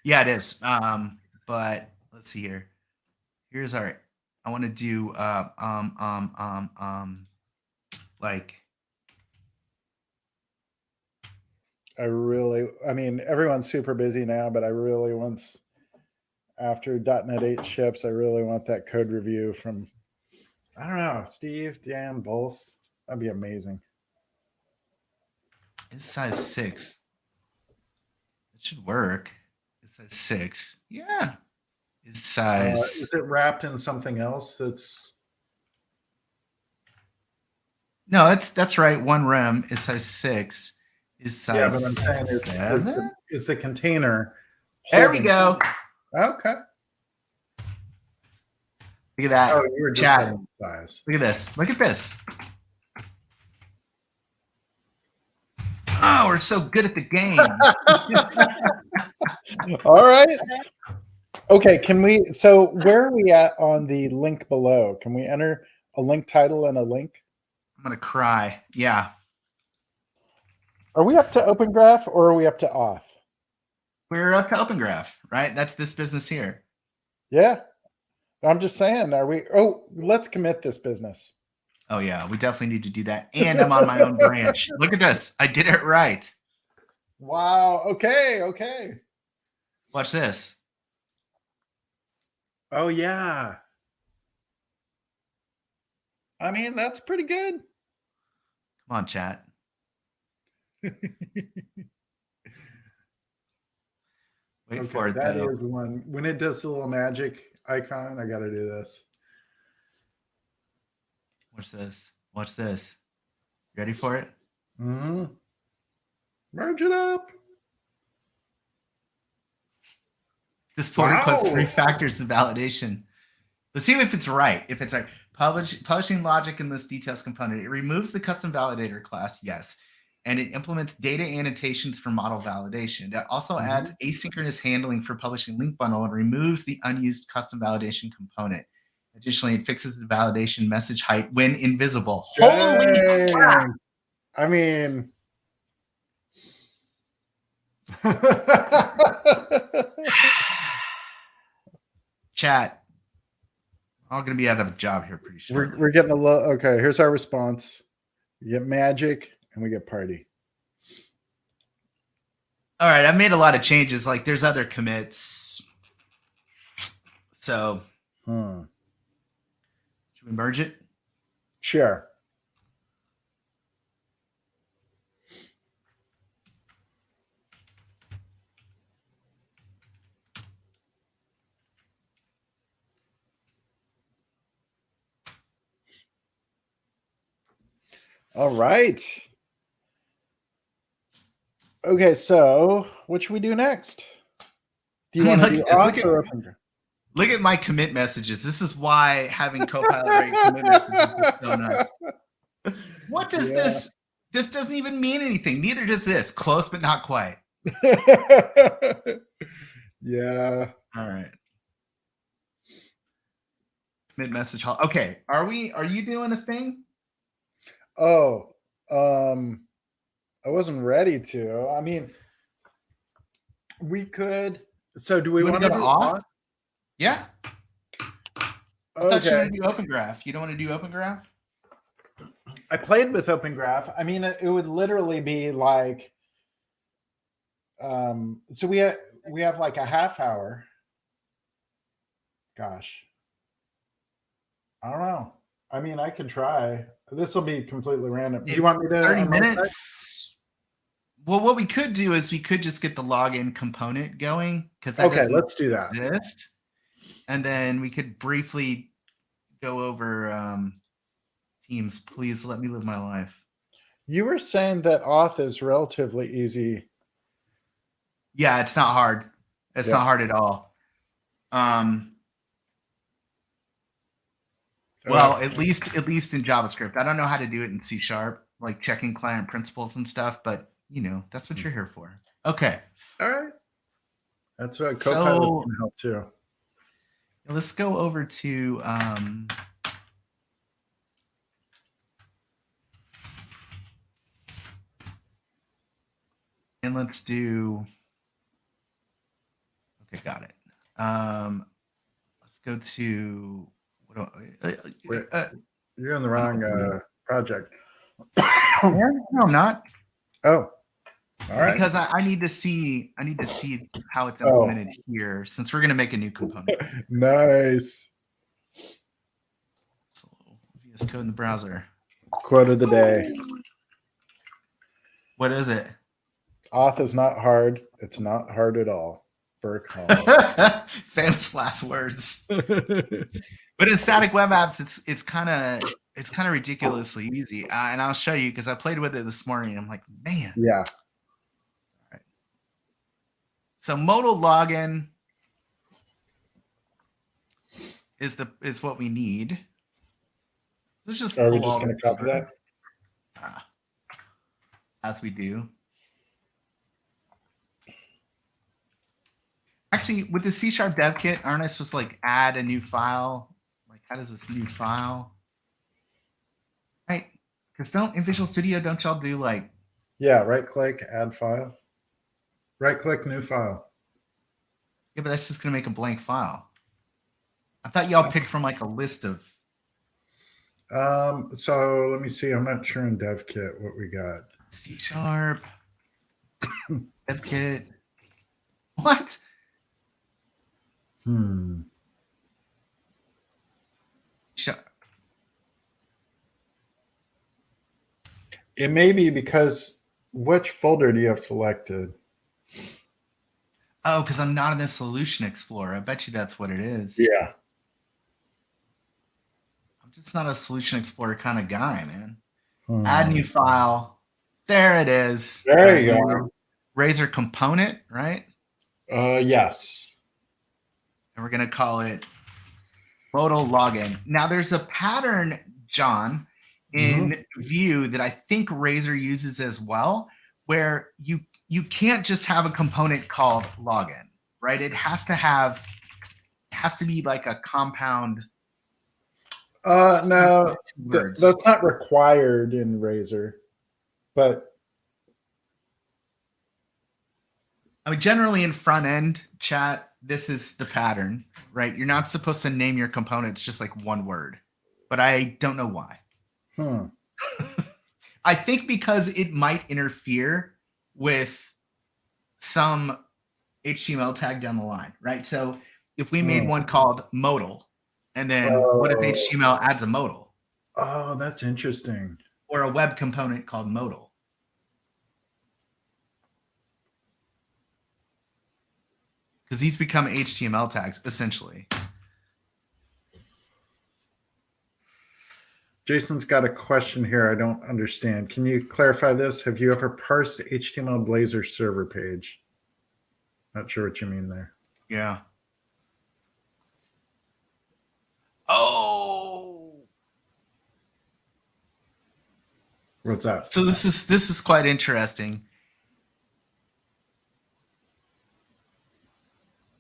Yeah, it is. But let's see here. Here's our. I want to do like. I mean, everyone's super busy now, but I really after .NET 8 ships, I really want that code review from, I don't know, Steve, Dan, both. That'd be amazing. It's size 6. It should work. It's size 6. Yeah. It's size. Is it wrapped in something else that's? No, that's right. One rem is size 6. Is size yeah, but I'm saying 7. Is the container? There we go. Okay. Look at that. Oh, you were just saying size. Look at this. Look at this. Oh, we're so good at the game. All right. Okay, so where are we at on the link below? Can we enter a link title and a link? I'm going to cry. Yeah. Are we up to Open Graph or are we up to auth? We're up to Open Graph, right? That's this business here. Yeah. I'm just saying, let's commit this business. Oh, yeah, we definitely need to do that. And I'm on my own branch. Look at this. I did it right. Wow. Okay. Watch this. Oh, yeah. I mean, that's pretty good. Come on, chat. Wait for it, that is one. When it does the little magic icon, I got to do this. Watch this. Watch this. Ready for it? Mm-hmm. Merge it up. This pull request refactors the validation. Let's see if it's right. If it's right. Publishing logic in this details component. It removes the custom validator class. Yes. And it implements data annotations for model validation. It also adds asynchronous handling for publishing link bundle and removes the unused custom validation component. Additionally, it fixes the validation message height when invisible. Holy crap! I mean, chat. I'm going to be out of a job here pretty soon. We're getting a little. Okay, here's our response. We get magic and we get party. All right, I've made a lot of changes. Like there's other commits. So should we merge it? Sure. All right. Okay, so what should we do next? Do you want to do auth or Open Graph? Look at my commit messages. This is why having Copilot write commit messages is so nice. What does this? This doesn't even mean anything. Neither does this. Close, but not quite. Yeah. All right. Commit message hall. Okay. Are you doing a thing? Oh, I wasn't ready to. I mean, we could. So do we want to go auth? Yeah. I thought you Okay. wanted to do Open Graph. You don't want to do Open Graph? I played with Open Graph. I mean, it would literally be like, so we have like a half hour. Gosh, I don't know. I mean, I can try. This will be completely random. Do you want me to 30 minutes? Well, what we could do is we could just get the login component going, because that okay, let's do that. Exist. And then we could briefly go over Teams. Please let me live my life. You were saying that auth is relatively easy. Yeah, it's not hard. It's not hard at all. Well, at least in JavaScript. I don't know how to do it in C#, like checking client principles and stuff, but you know, that's what you're here for. Okay. All right. That's what Copilot can help too. Let's go over to and let's do, okay, got it. Let's go to, you're in the wrong project. No, I'm not. Oh, all right. Because I need to see how it's implemented here, since we're going to make a new component. Nice. So VS Code in the browser. Quote of the day. What is it? Auth is not hard. It's not hard at all. Burke Holland. Famous last words. But in static web apps, it's kind of ridiculously easy, and I'll show you because I played with it this morning. And I'm like, man. Yeah. All right. So modal login is what we need. Let's just. Are we just going to copy that? As we do. Actually, with the C# dev kit, aren't I supposed to like add a new file? Like, how does this new file? Right? Because in Visual Studio, don't y'all do like? Yeah, right click, add file. Right click, new file. Yeah, but that's just gonna make a blank file. I thought y'all picked from like a list of. So let me see. I'm not sure in dev kit what we got. C# dev kit. What? Sure. It may be because which folder do you have selected? Oh, because I'm not in the Solution Explorer. I bet you that's what it is. Yeah. I'm just not a Solution Explorer kind of guy, man. Add new file. There it is. There you go. Razor component, right? Yes. And we're going to call it modal login. Now, there's a pattern, John, in Vue that I think Razor uses as well, where you can't just have a component called login, right? It has to be like a compound. No, that's not required in Razor, but I mean, generally in front end chat, this is the pattern, right? You're not supposed to name your components just like one word, but I don't know why. I think because it might interfere with some HTML tag down the line, right? So if we made one called modal, and then what if HTML adds a modal? Oh, that's interesting. Or a web component called modal. Because these become HTML tags, essentially. Jason's got a question here I don't understand. Can you clarify this? Have you ever parsed HTML Blazor server page? Not sure what you mean there. Yeah. Oh. What's that? So this is quite interesting.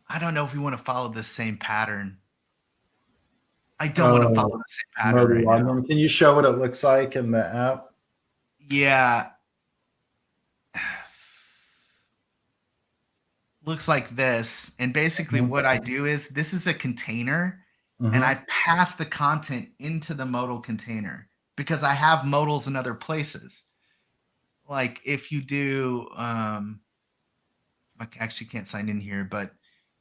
I don't know if we want to follow the same pattern. I don't want to follow the same pattern right now. Can you show what it looks like in the app? Yeah. Looks like this. And basically what I do is this is a container and I pass the content into the modal container. because I have modals in other places. Like if you do, I actually can't sign in here, but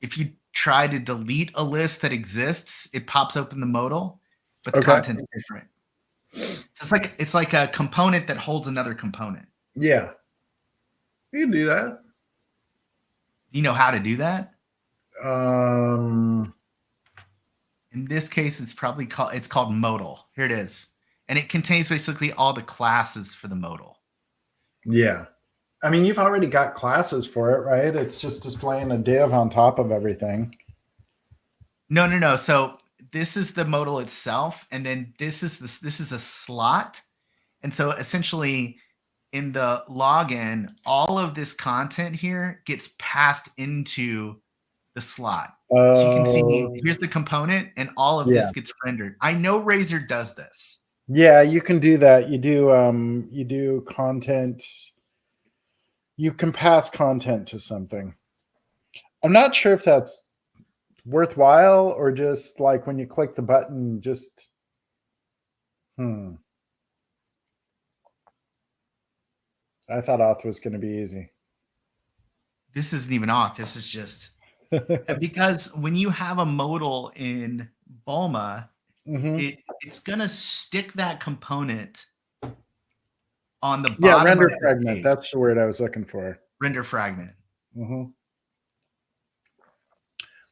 if you try to delete a list that exists, it pops open the modal, but the content's different. So it's like a component that holds another component. Yeah. You can do that. Do you know how to do that? Um, In this case, it's called modal. Here it is. And it contains basically all the classes for the modal. Yeah. I mean, you've already got classes for it, right? It's just displaying a div on top of everything. No. So this is the modal itself, and then this is a slot. And so essentially in the login, all of this content here gets passed into the slot. So you can see here's the component, and all of this gets rendered. I know Razor does this. Yeah, you can do that. You do content. You can pass content to something. I'm not sure if that's worthwhile or just like when you click the button, just I thought auth was going to be easy. This isn't even auth. This is just because when you have a modal in Bulma, it's gonna stick that component on the bottom. Yeah, render fragment. That's the word I was looking for. Render fragment.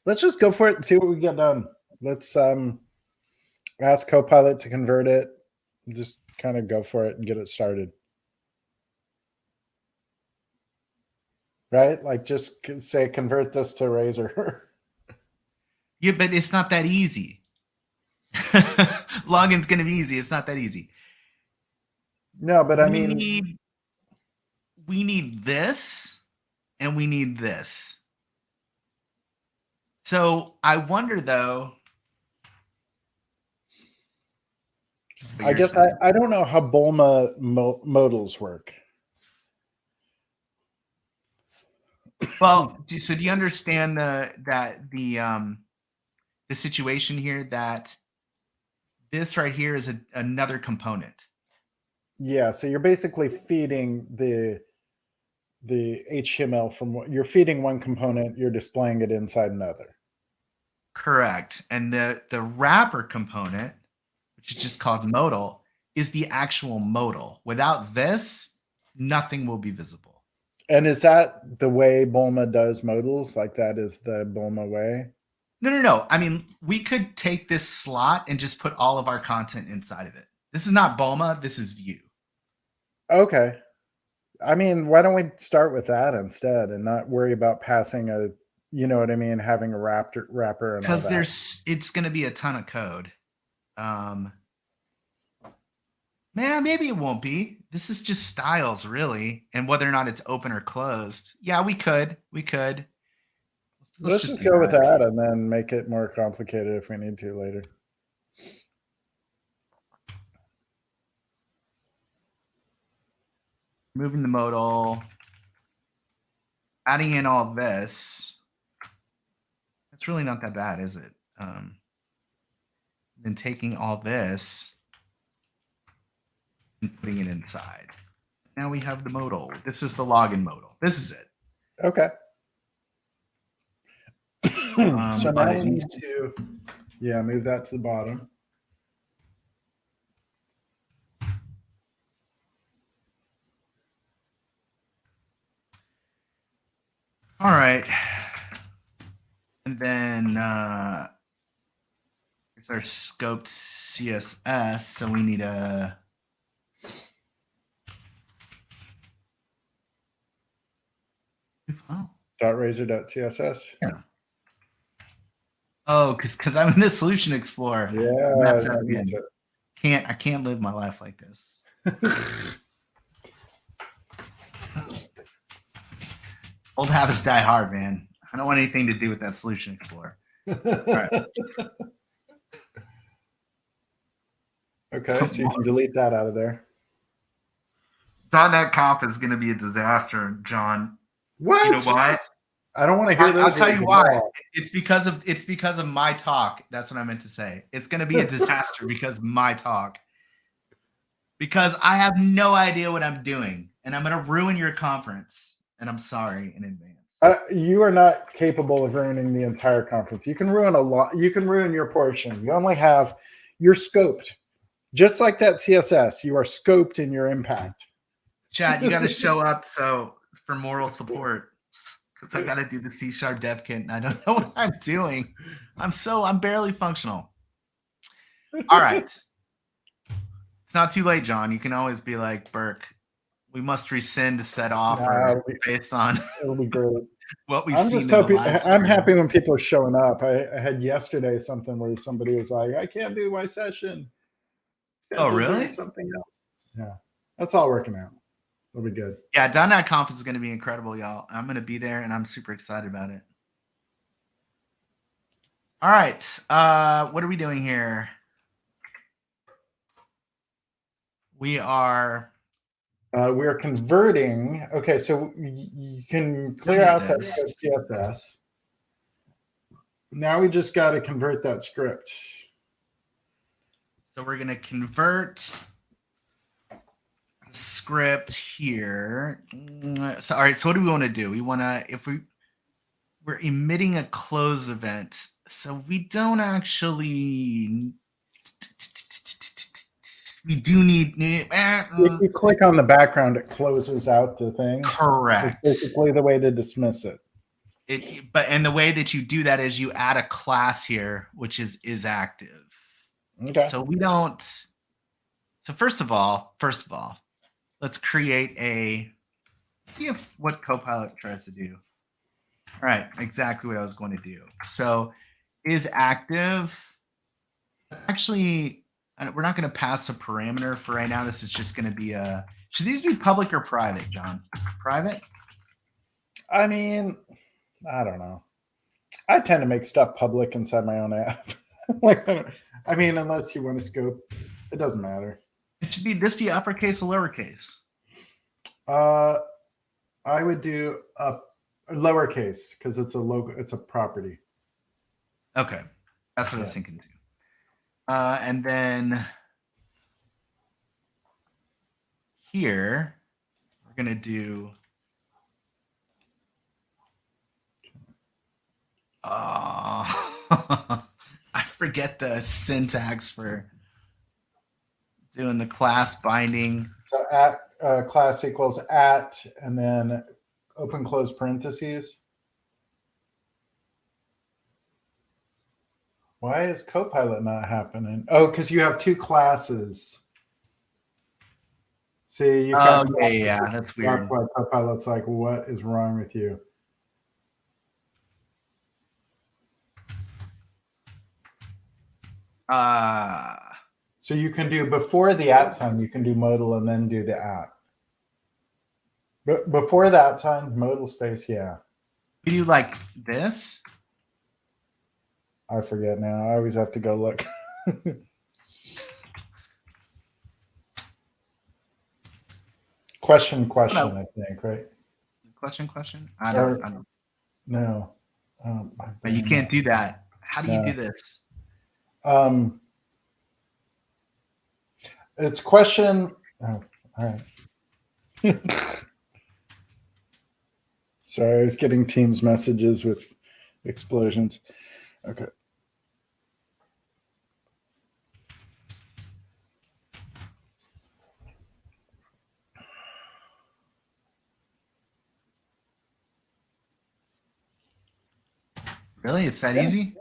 Let's just go for it and see what we get done. Let's ask Copilot to convert it. Just kind of go for it and get it started. Right? Like just say convert this to Razor. Yeah, but it's not that easy. Login's going to be easy. It's not that easy. No, but I mean, we need this and we need this. So I wonder though. I guess I don't know how Bulma modals work. Well, so do you understand the situation here that this right here is another component? Yeah, so you're basically feeding the HTML you're feeding one component, you're displaying it inside another. Correct. And the wrapper component, which is just called modal, is the actual modal. Without this, nothing will be visible. And is that the way Bulma does modals? Like that is the Bulma way? No. I mean, we could take this slot and just put all of our content inside of it. This is not Bulma. This is Vue. Okay. I mean, why don't we start with that instead and not worry about passing a, you know what I mean, having a wrapper and all that? Because it's going to be a ton of code. Man, maybe it won't be. This is just styles, really, and whether or not it's open or closed. Yeah, we could. Let's just go with that and then make it more complicated if we need to later. Moving the modal, adding in all this. It's really not that bad, is it? Then taking all this and putting it inside. Now we have the modal. This is the login modal. This is it. Okay. So now we need to, move that to the bottom. All right. And then it's our scoped CSS. So we need a .razor.css. Yeah. Oh, because I'm in the Solution Explorer. Yeah. I can't live my life like this. Old habits die hard, man. I don't want anything to do with that Solution Explorer. All right. Okay, so you can delete that out of there. .NET Conf is going to be a disaster, John. What? You know why? I don't want to hear that. I'll tell you why. It's because of my talk. That's what I meant to say. It's going to be a disaster because of my talk. because I have no idea what I'm doing, and I'm going to ruin your conference. And I'm sorry in advance. You are not capable of ruining the entire conference. You can ruin a lot. You can ruin your portion. You only have, you're scoped. Just like that CSS, you are scoped in your impact. Chad, you got to show up for moral support. Because I got to do the C# dev kit, and I don't know what I'm doing. I'm barely functional. All right. It's not too late, John. You can always be like, Burke, we must rescind said offer based on it'll be great. what we've I'm seen. Just hoping, I'm happy when people are showing up. I had yesterday something where somebody was like, I can't do my session. Oh, really? Something else. Yeah. That's all working out. It'll be good. Yeah, .NET Conference is going to be incredible, y'all. I'm going to be there, and I'm super excited about it. All right. What are we doing here? We are converting. Okay, so you can clear out that CSS. Now we just got to convert that script. So we're going to convert the script here. So, all right. So what do we want to do? We want to, if we're emitting a close event. So we don't actually, we do need. If you click on the background, it closes out the thing. Correct. It's basically the way to dismiss it. And the way that you do that is you add a class here, which is active. Okay. So we don't. So first of all, let's create see if what Copilot tries to do. All right, exactly what I was going to do. So is active. Actually, we're not going to pass a parameter for right now. This is just going to be should these be public or private, John? Private? I mean, I don't know. I tend to make stuff public inside my own app. I mean, unless you want to scope, it doesn't matter. It should be this be uppercase or lowercase? I would do a lowercase because it's a logo. It's a property. Okay, that's what I was thinking too. And then here we're gonna do. I forget the syntax for doing the class binding. So at class equals at, and then open close parentheses. Why is Copilot not happening? Oh, because you have two classes. See, you yeah, that's weird. That's why Copilot's like, what is wrong with you? So you can do before the at sign, you can do modal and then do the at. But before that sign, modal space, yeah. Do you like this? I forget now. I always have to go look. Question, I think, right? Question. I don't. No. But you can't do that. How do you do this? It's question. Oh, all right. Sorry, I was getting Teams messages with explosions. Okay. Really? It's that easy?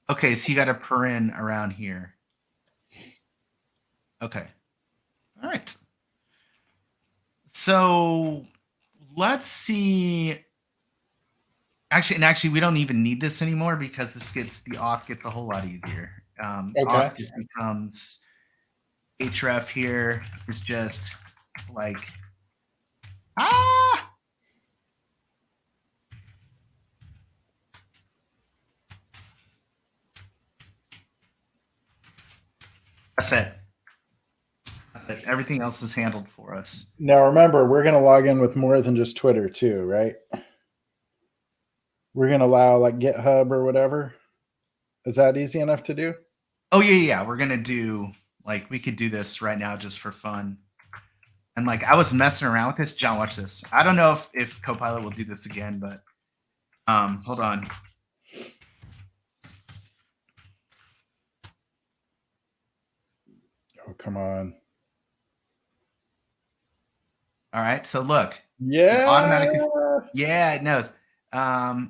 Okay, so you got a paren around here. Okay. All right. So let's see. Actually, we don't even need this anymore because the auth gets a whole lot easier. Auth just becomes href here. It's just like, That's it. Everything else is handled for us. Now remember, we're going to log in with more than just Twitter too, right? We're going to allow like GitHub or whatever. Is that easy enough to do? Oh yeah. We're going to do Like we could do this right now just for fun. And like I was messing around with this. John, watch this. I don't know if Copilot will do this again, but hold on. Oh, come on. All right. So look. Yeah. It automatically. Yeah, it knows.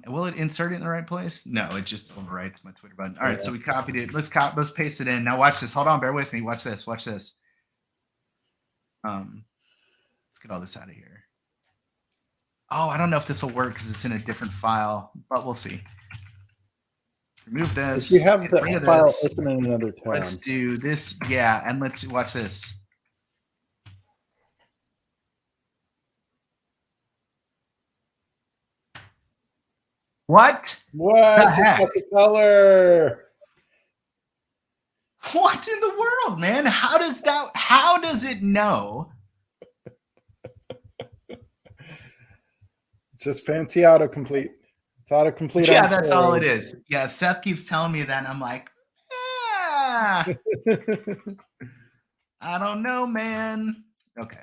Will it insert it in the right place? No, it just overwrites my Twitter button. All right, so we copied it. Let's paste it in. Now watch this. Hold on, bear with me. Watch this. Watch this. Let's get all this out of here. Oh, I don't know if this will work because it's in a different file, but we'll see. Remove this. If you have the file open in another tab. Let's do this. Yeah, and let's watch this. What? What? It's got the color. What in the world, man? How does it know? Just fancy autocomplete. It's autocomplete. Yeah, that's all it is. Yeah, Seth keeps telling me that, and I'm like, I don't know, man. Okay.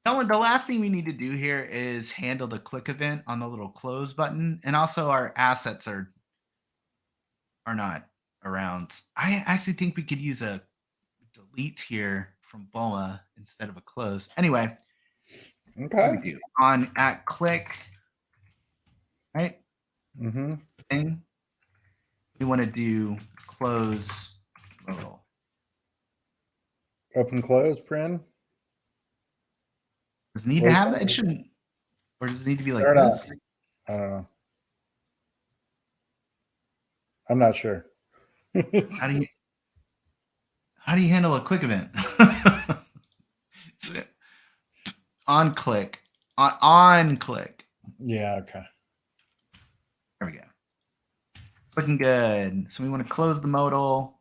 The last thing we need to do here is handle the click event on the little close button, and also our assets are not around. I actually think we could use a delete here from BOMA instead of a close. Anyway, okay. What do we do? On at click, right? Mm-hmm. Thing. We want to do close modal. Open close, Prin. Does it need to have that? It shouldn't. Or does it need to be like this? I'm not sure. How do you handle a click event? On click. On click. Yeah, okay. There we go. It's looking good. So we want to close the modal.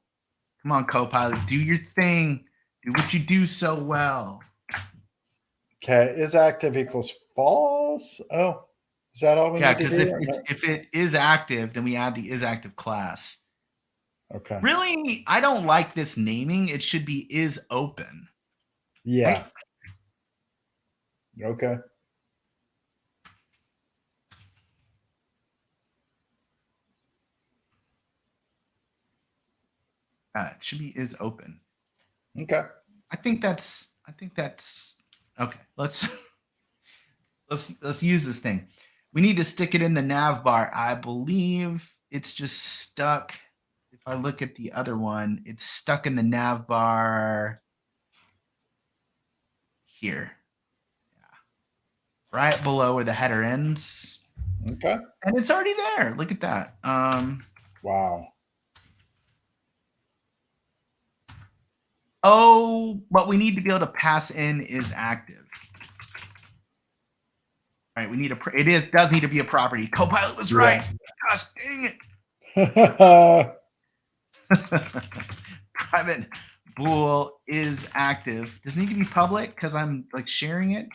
Come on, Copilot. Do your thing. Do what you do so well. Okay. Is active equals false? Oh, is that all we need to do? Yeah, because if it is active, then we add the is active class. Okay. Really, I don't like this naming. It should be is open. Yeah. Right? Okay. It should be is open. Okay. I think that's okay. Let's use this thing. We need to stick it in the nav bar. I believe it's just stuck. If I look at the other one, it's stuck in the nav bar here. Yeah. Right below where the header ends. Okay. And it's already there. Look at that. Wow. Oh, but we need to be able to pass in is active. All right, we need does need to be a property. Copilot was right. Gosh, dang it. Private bool is active. Does it need to be public because I'm like sharing it?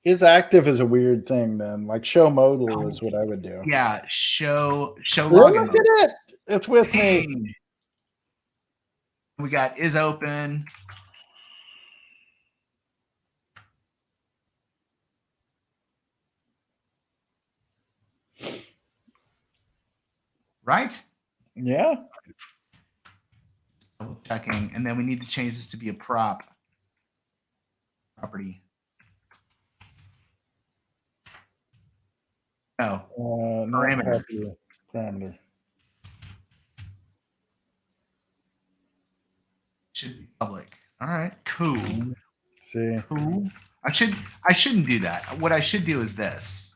Is active is a weird thing then. Like show modal is what I would do. Yeah, show login. Look at it. It's with me. We got is open. Right? Yeah. Double checking. And then we need to change this to be a property. No. Parameter. Should be public. All right, cool. See. Cool. I shouldn't do that. What I should do is this.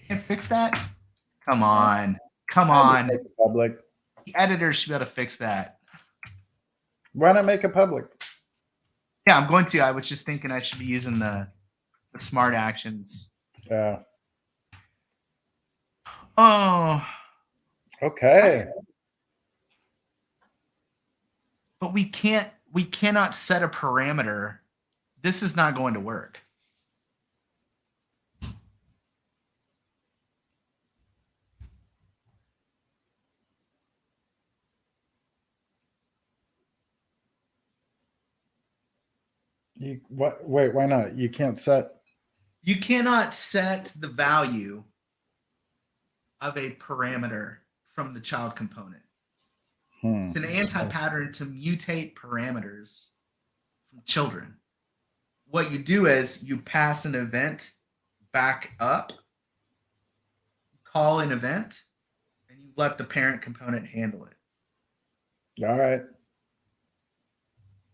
Can't fix that? Come on. Come on. Make it public. The editor should be able to fix that. Why not make it public? Yeah, I'm going to. I was just thinking I should be using the smart actions. Yeah. Oh. Okay. But we cannot set a parameter. This is not going to work. Wait, why not? You can't set. You cannot set the value of a parameter from the child component. It's an anti-pattern to mutate parameters from children. What you do is you pass an event back up, call an event, and you let the parent component handle it. All right.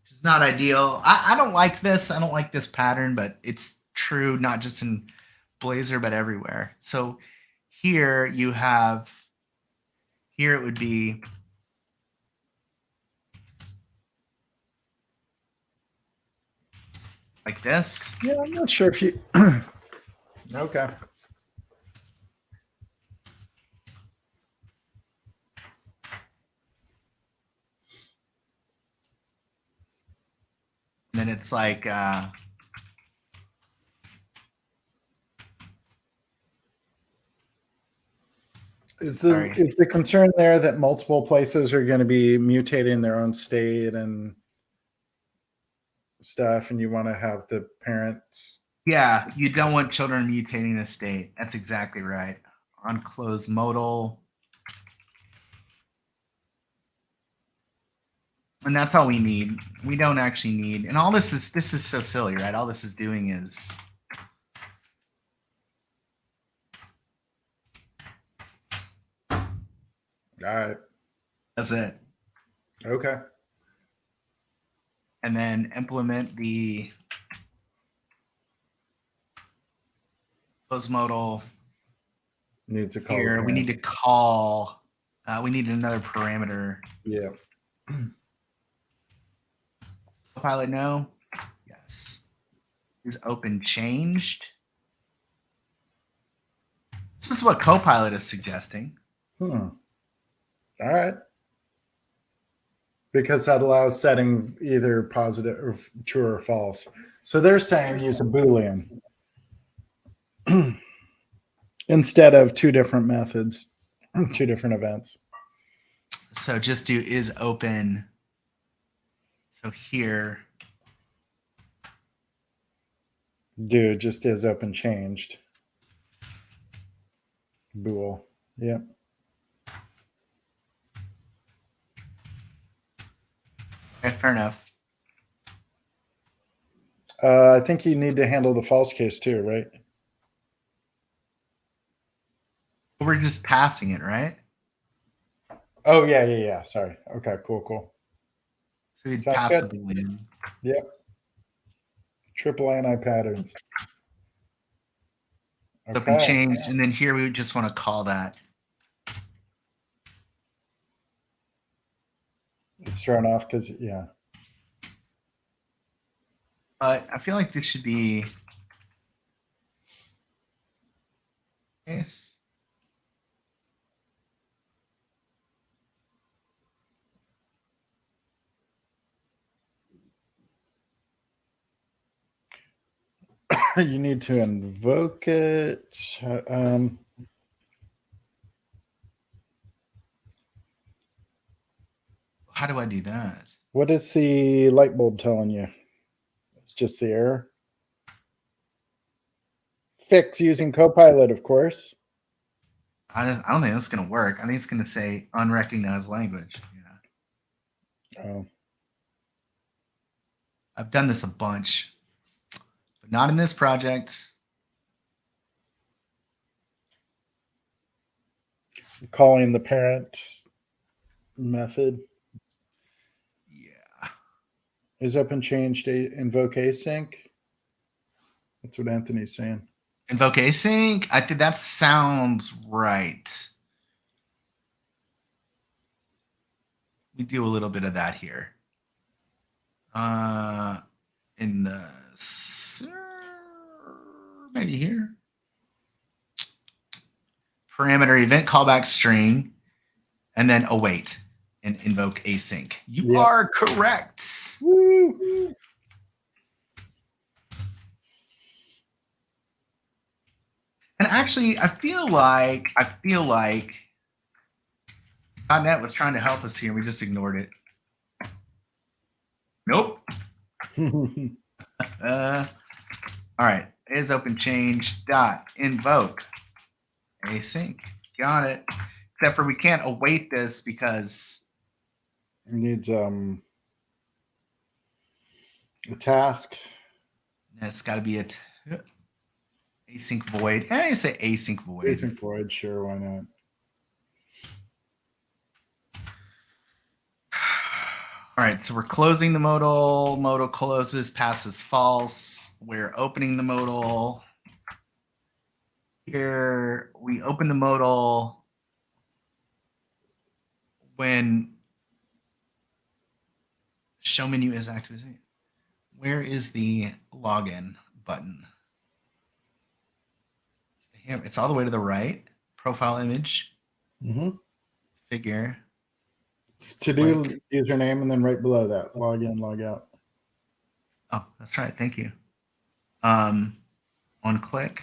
Which is not ideal. I don't like this. I don't like this pattern, but it's true not just in Blazor, but everywhere. So here you have, here it would be like this. Yeah, I'm not sure if you. Okay. And then it's like, Is the concern there that multiple places are going to be mutating their own state and stuff, and you want to have the parents? yeah, you don't want children mutating the state. That's exactly right. On close modal. And that's all we need. We don't actually need, and all this is so silly, right? All this is doing is All right. that's it. Okay. And then implement the close modal Needs a call. here. We need to call, we need another parameter. Yeah. Copilot, no? Yes. Is open changed? This is what Copilot is suggesting. All right. Because that allows setting either positive or true or false. So they're saying use a Boolean instead of two different methods, two different events. So just do is open. So here, Do just is open changed. Bool. Yep. okay, fair enough. I think you need to handle the false case too, right? We're just passing it, right? Oh, yeah. Sorry. Okay, cool. So we'd Sounds pass good. the Boolean. Yep. Triple ANI patterns. Open changed, and then here we would just want to call that. It's thrown off because, yeah. But I feel like this should be yes. You need to invoke it. How do I do that? What is the light bulb telling you? It's just the error. Fix using Copilot, of course. I don't think that's going to work. I think it's going to say unrecognized language. Yeah. Oh. I've done this a bunch, but not in this project. Calling the parent method. Yeah. Is open changed invoke async? That's what Anthony's saying. Invoke async. I think that sounds right. We do a little bit of that here. In the maybe here. Parameter event callback string, and then await and invoke async. You are correct. Woo. And actually, I feel like .NET was trying to help us here. We just ignored it. Nope. All right. Is open change dot invoke async. Got it. Except for we can't await this because it needs a task. it's got to be async void. I say async void. Async void, sure, why not? All right, so we're closing the modal. Modal closes, passes false. We're opening the modal. Here we open the modal when show menu is activated. Where is the login button? It's all the way to the right. Profile image. Figure. It's to do username, and then right below that, log in, log out. Oh, that's right. Thank you. On click.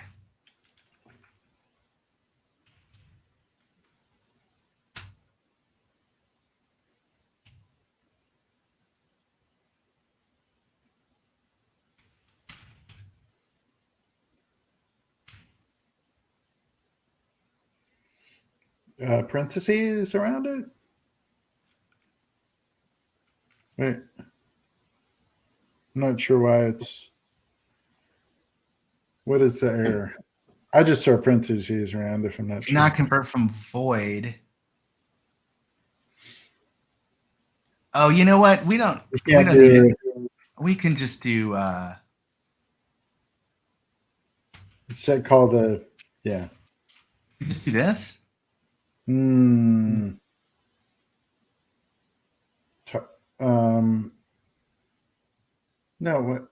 Parentheses around it. Wait, I'm not sure why it's. What is the error? I just throw parentheses around if I'm not sure. Not convert from void. Oh, you know what? We don't need it. We can just do set call the yeah. You just do this? No, what?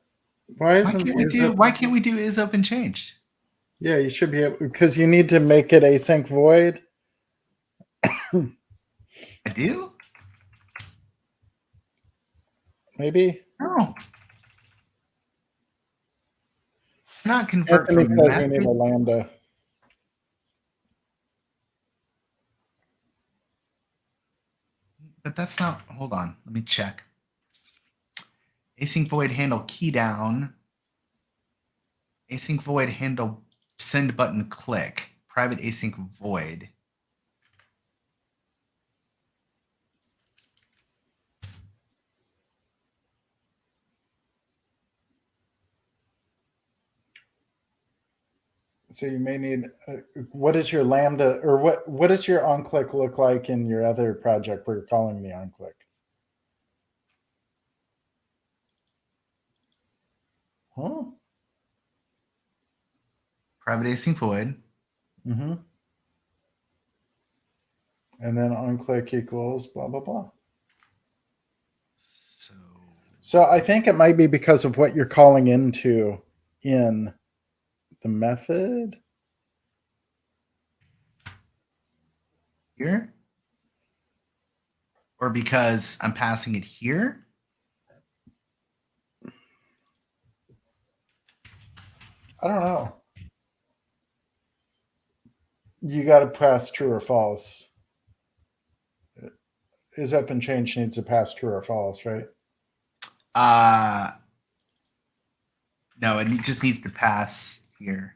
Why can't we do is open changed? Yeah, you should be able, because you need to make it async void. I do? Maybe. No. Not convert Anthony from says method. we need a lambda. But that's not, hold on, let me check. Async void handle key down. Async void handle send button click. Private async void. So you may need, what is your lambda, or what does your onClick look like in your other project where you're calling the onClick? Huh? Private async void. And then onClick equals blah, blah, blah. So I think it might be because of what you're calling into in the method. Here? Or because I'm passing it here? I don't know. You got to pass true or false. Is open change needs to pass true or false, right? No, it just needs to pass here.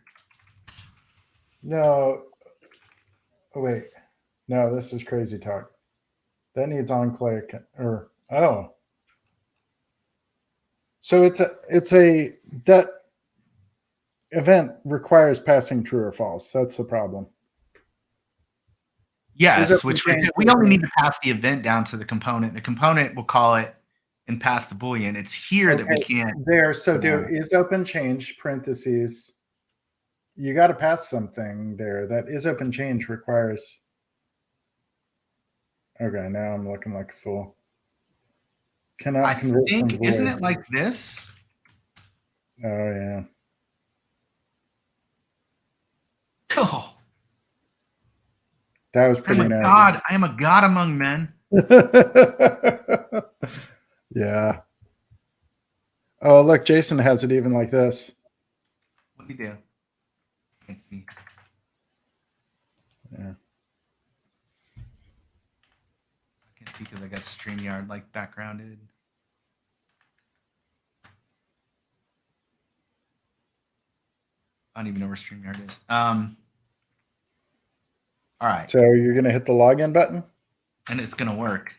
No. Oh, wait. No, this is crazy talk. That needs onClick or So that event requires passing true or false. That's the problem. Yes, which we only need to pass the event down to the component. The component will call it and pass the Boolean. It's here that we can't. There, so is open change parentheses. You got to pass something there. That is open change requires. Okay, now I'm looking like a fool. Cannot convert from void. Isn't it like this? Oh yeah. Oh. That was pretty nice. God, I am a god among men. Yeah. Oh, look, Jason has it even like this. What do you do? Yeah. I can't see because I got StreamYard like backgrounded. I don't even know where StreamYard is. All right. So you're going to hit the login button? And it's going to work.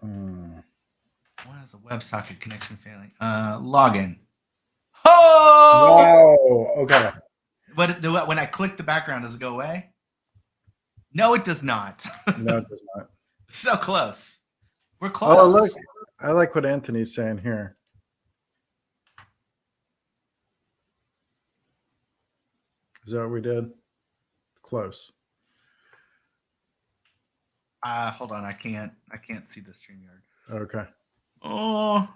Why is a WebSocket connection failing? Login. Oh! Wow. Okay. But when I click the background, does it go away? No, it does not. No, it does not. So close. We're close. Oh, look. I like what Anthony's saying here. Is that what we did? Close. Hold on. I can't see the StreamYard. Okay. Oh.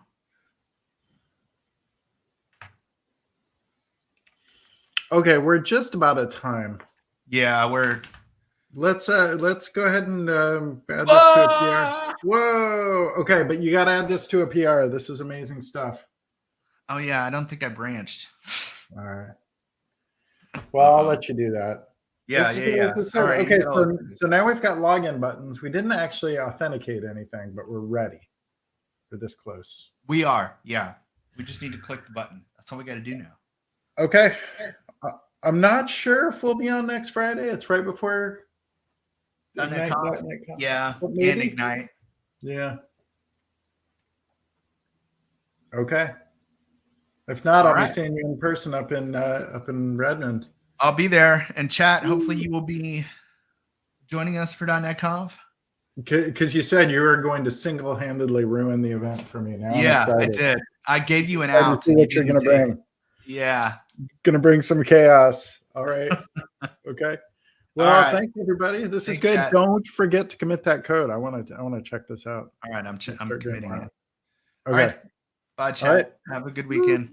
Okay, we're just about at time. Yeah, we're. Let's go ahead and add this to a PR. Whoa. Okay, but you got to add this to a PR. This is amazing stuff. Oh yeah, I don't think I branched. All right. Well, I'll let you do that. Yeah, Sorry. Okay, so now we've got login buttons. We didn't actually authenticate anything, but we're ready. We're this close. We are. Yeah. We just need to click the button. That's all we got to do now. Okay. I'm not sure if we'll be on next Friday. It's right before Ignite. Yeah, and Ignite. Yeah. Okay. If not, I'll be seeing you in person up in Redmond. I'll be there. And chat, hopefully you will be joining us for .NET Conf. Because you said you were going to single-handedly ruin the event for me. Now yeah, I did. I gave you an out. See what you're going to bring. Yeah. Going to bring some chaos. All right. Okay. Well, right. Thanks everybody. This is good. Chat. Don't forget to commit that code. I want to check this out. All right, I'm committing it. Okay. All right. Bye, chat. Right. Have a good weekend.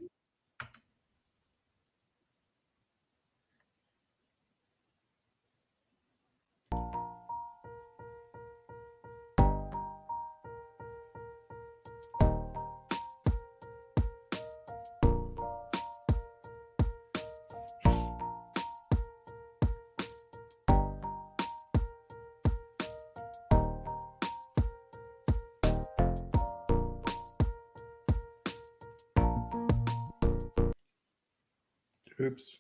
Oops.